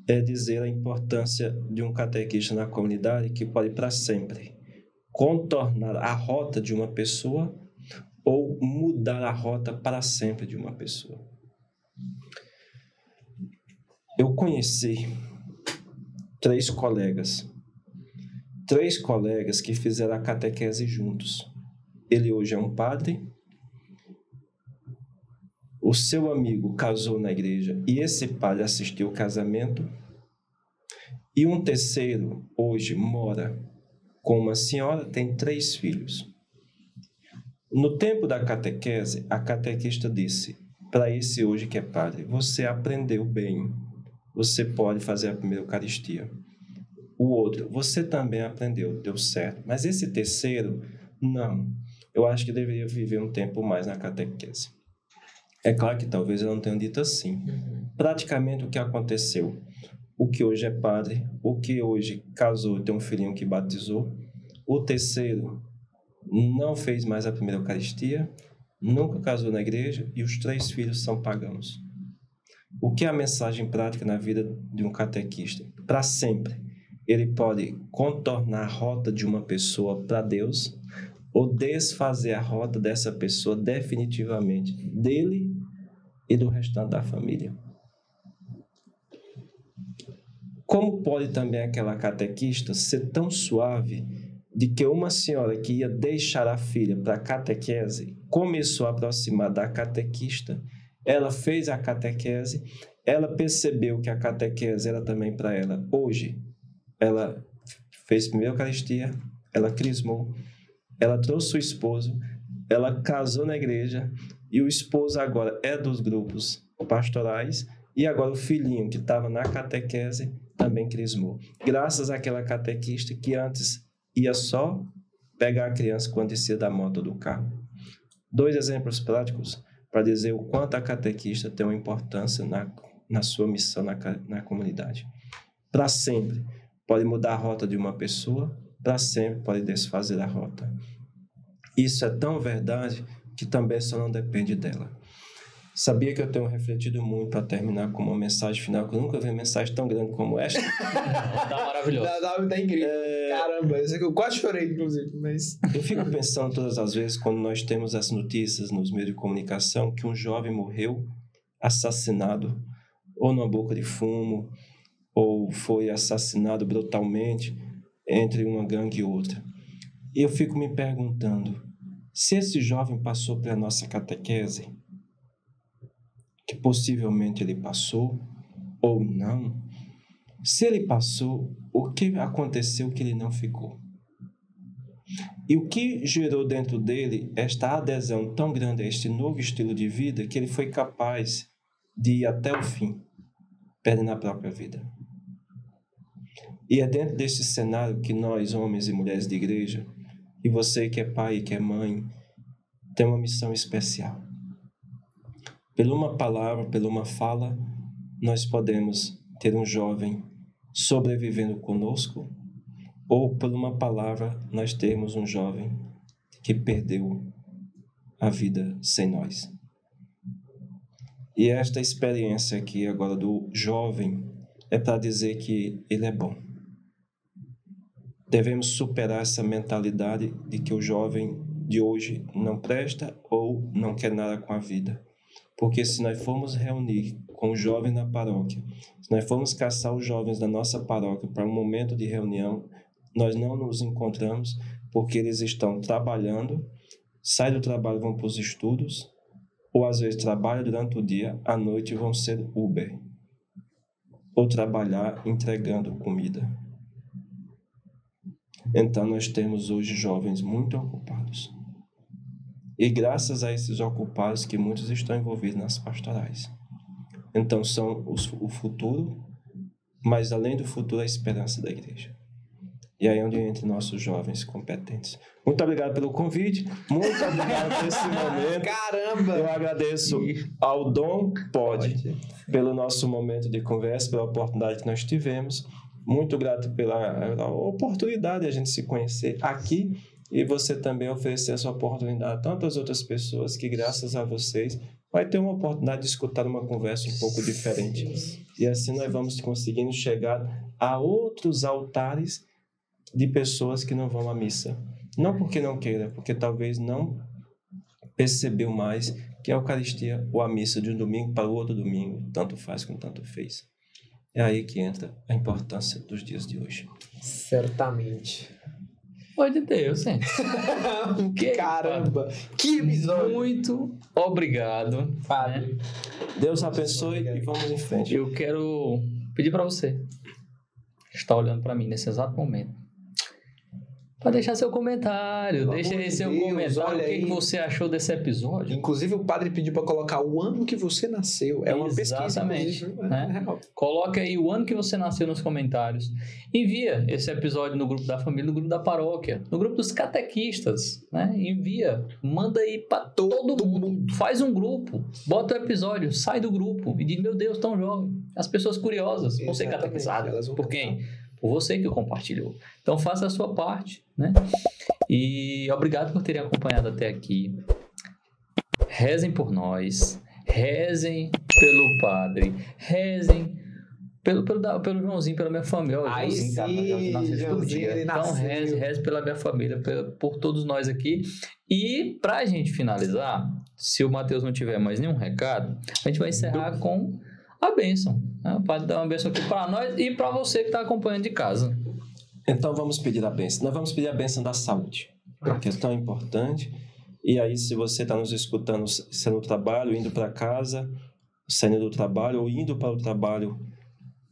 é dizer a importância de um catequista na comunidade que pode para sempre contornar a rota de uma pessoa ou mudar a rota para sempre de uma pessoa. Eu conheci 3 colegas que fizeram a catequese juntos. Ele hoje é um padre, o seu amigo casou na igreja e esse padre assistiu o casamento, e um terceiro hoje mora com uma senhora, tem 3 filhos. No tempo da catequese, a catequista disse para esse hoje que é padre: você aprendeu bem, você pode fazer a primeira Eucaristia. O outro, você também aprendeu, deu certo. Mas esse terceiro, não. Eu acho que deveria viver um tempo mais na catequese. É claro que talvez eu não tenha dito assim. Praticamente o que aconteceu, o que hoje é padre, o que hoje casou e tem um filhinho que batizou, O terceiro não fez mais a primeira Eucaristia, nunca casou na igreja e os 3 filhos são pagãos. O que é a mensagem prática na vida de um catequista? Para sempre, ele pode contornar a rota de uma pessoa para Deus ou desfazer a rota dessa pessoa definitivamente, dele e do restante da família. Como pode também aquela catequista ser tão suave de que uma senhora que ia deixar a filha para a catequese começou a aproximar da catequista, ela fez a catequese, ela percebeu que a catequese era também para ela. Hoje, ela fez a primeira Eucaristia, ela crismou, ela trouxe o esposo, ela casou na igreja e o esposo agora é dos grupos pastorais e agora o filhinho que estava na catequese também crismou. Graças àquela catequista que antes ia só pegar a criança quando descia da moto ou do carro. 2 exemplos práticos para dizer o quanto a catequista tem uma importância na sua missão na comunidade. Para sempre, pode mudar a rota de uma pessoa, para sempre pode desfazer a rota. Isso é tão verdade que também só não depende dela. Sabia que eu tenho refletido muito para terminar com uma mensagem final, que eu nunca vi uma mensagem tão grande como esta.
Tá maravilhoso.
Tá incrível. Caramba, isso aqui eu quase chorei, inclusive, mas...
Eu fico pensando todas as vezes, quando nós temos as notícias nos meios de comunicação, que um jovem morreu assassinado, ou numa boca de fumo, ou foi assassinado brutalmente entre uma gangue e outra. E eu fico me perguntando, se esse jovem passou pela nossa catequese, que possivelmente ele passou, ou não, se ele passou, o que aconteceu que ele não ficou? E o que gerou dentro dele esta adesão tão grande a este novo estilo de vida que ele foi capaz de ir até o fim, perdendo a própria vida? E é dentro desse cenário que nós, homens e mulheres de igreja, e você que é pai e que é mãe, tem uma missão especial. Pela uma palavra, pela uma fala, nós podemos ter um jovem sobrevivendo conosco, ou por uma palavra nós termos um jovem que perdeu a vida sem nós. E esta experiência aqui agora do jovem é para dizer que ele é bom. Devemos superar essa mentalidade de que o jovem de hoje não presta ou não quer nada com a vida. Porque se nós formos reunir com os jovens na paróquia, se nós formos caçar os jovens da nossa paróquia para um momento de reunião, nós não nos encontramos porque eles estão trabalhando, saem do trabalho e vão para os estudos, ou às vezes trabalham durante o dia, à noite vão ser Uber, ou trabalhar entregando comida. Então nós temos hoje jovens muito ocupados. E graças a esses ocupados que muitos estão envolvidos nas pastorais. Então são o futuro, mas além do futuro, a esperança da igreja. E aí é onde entra nossos jovens competentes. Muito obrigado pelo convite. Muito obrigado por esse momento.
Caramba!
Eu agradeço ao Dom Pode pelo nosso momento de conversa, pela oportunidade que nós tivemos. Muito grato pela oportunidade de a gente se conhecer aqui. E você também oferecer essa oportunidade a tantas outras pessoas que, graças a vocês, vai ter uma oportunidade de escutar uma conversa um pouco diferente. E assim nós vamos conseguindo chegar a outros altares de pessoas que não vão à missa. Não porque não queira, porque talvez não percebeu mais que a Eucaristia ou a missa de um domingo para o outro domingo, tanto faz como tanto fez. É aí que entra a importância dos dias de hoje.
Certamente.
Pode de Deus, gente.
Caramba! Que episódio!
Muito obrigado,
Padre.
Deus abençoe e vamos em frente.
Eu quero pedir para você, que está olhando para mim nesse exato momento, para deixar seu comentário. Deixa aí seu comentário. O que você achou desse episódio?
Inclusive, o padre pediu para colocar o ano que você nasceu. É uma pesquisa.
Exatamente. Né? Coloca aí o ano que você nasceu nos comentários. Envia esse episódio no grupo da família, no grupo da paróquia, no grupo dos catequistas. Né? Envia. Manda aí para todo mundo. Faz um grupo. Bota o episódio. Sai do grupo. E diz, meu Deus, tão jovem. As pessoas curiosas vão ser catequizadas. Por quem? por você que compartilhou. Então faça a sua parte, né? E obrigado por terem acompanhado até aqui. Rezem por nós, rezem pelo padre, rezem pelo Joãozinho, pela minha família.
Aí sim, Joãozinho, ele
então reze pela minha família, por todos nós aqui. E pra gente finalizar, se o Matheus não tiver mais nenhum recado, a gente vai encerrar com a bênção. O padre dá uma bênção aqui para nós e para você que está acompanhando de casa.
Então vamos pedir a bênção. Nós vamos pedir a bênção da saúde, que é tão importante. E aí, se você está nos escutando, sendo no trabalho, indo para casa, saindo do trabalho ou indo para o trabalho,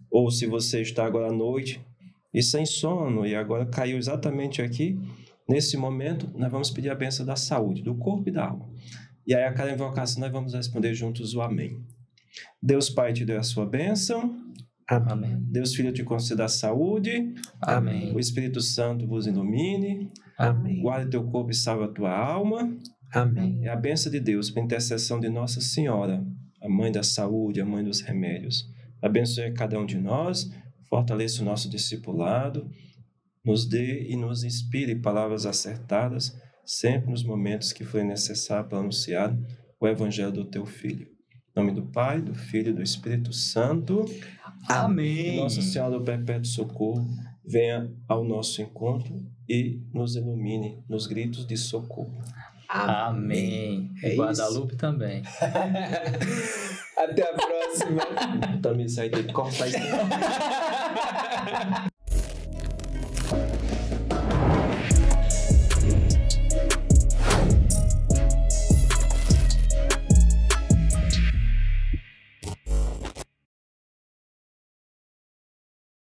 ou se você está agora à noite e sem sono e agora caiu exatamente aqui, nesse momento, nós vamos pedir a bênção da saúde, do corpo e da alma. E aí, a cada invocação, nós vamos responder juntos o amém. Deus Pai te deu a sua bênção.
Amém.
Deus Filho te conceda a saúde.
Amém.
O Espírito Santo vos ilumine.
Amém.
Guarde teu corpo e salve a tua alma.
Amém.
É a bênção de Deus, por intercessão de Nossa Senhora, a Mãe da Saúde, a Mãe dos Remédios. Abençoe cada um de nós, fortaleça o nosso discipulado, nos dê e nos inspire palavras acertadas, sempre nos momentos que forem necessários para anunciar o Evangelho do teu Filho. Em nome do Pai, do Filho e do Espírito Santo.
Amém.
Nossa Senhora do Perpétuo Socorro, venha ao nosso encontro e nos ilumine nos gritos de socorro.
Amém.
É
Guadalupe
isso.
também.
Até a próxima.
Também sai de cortar isso.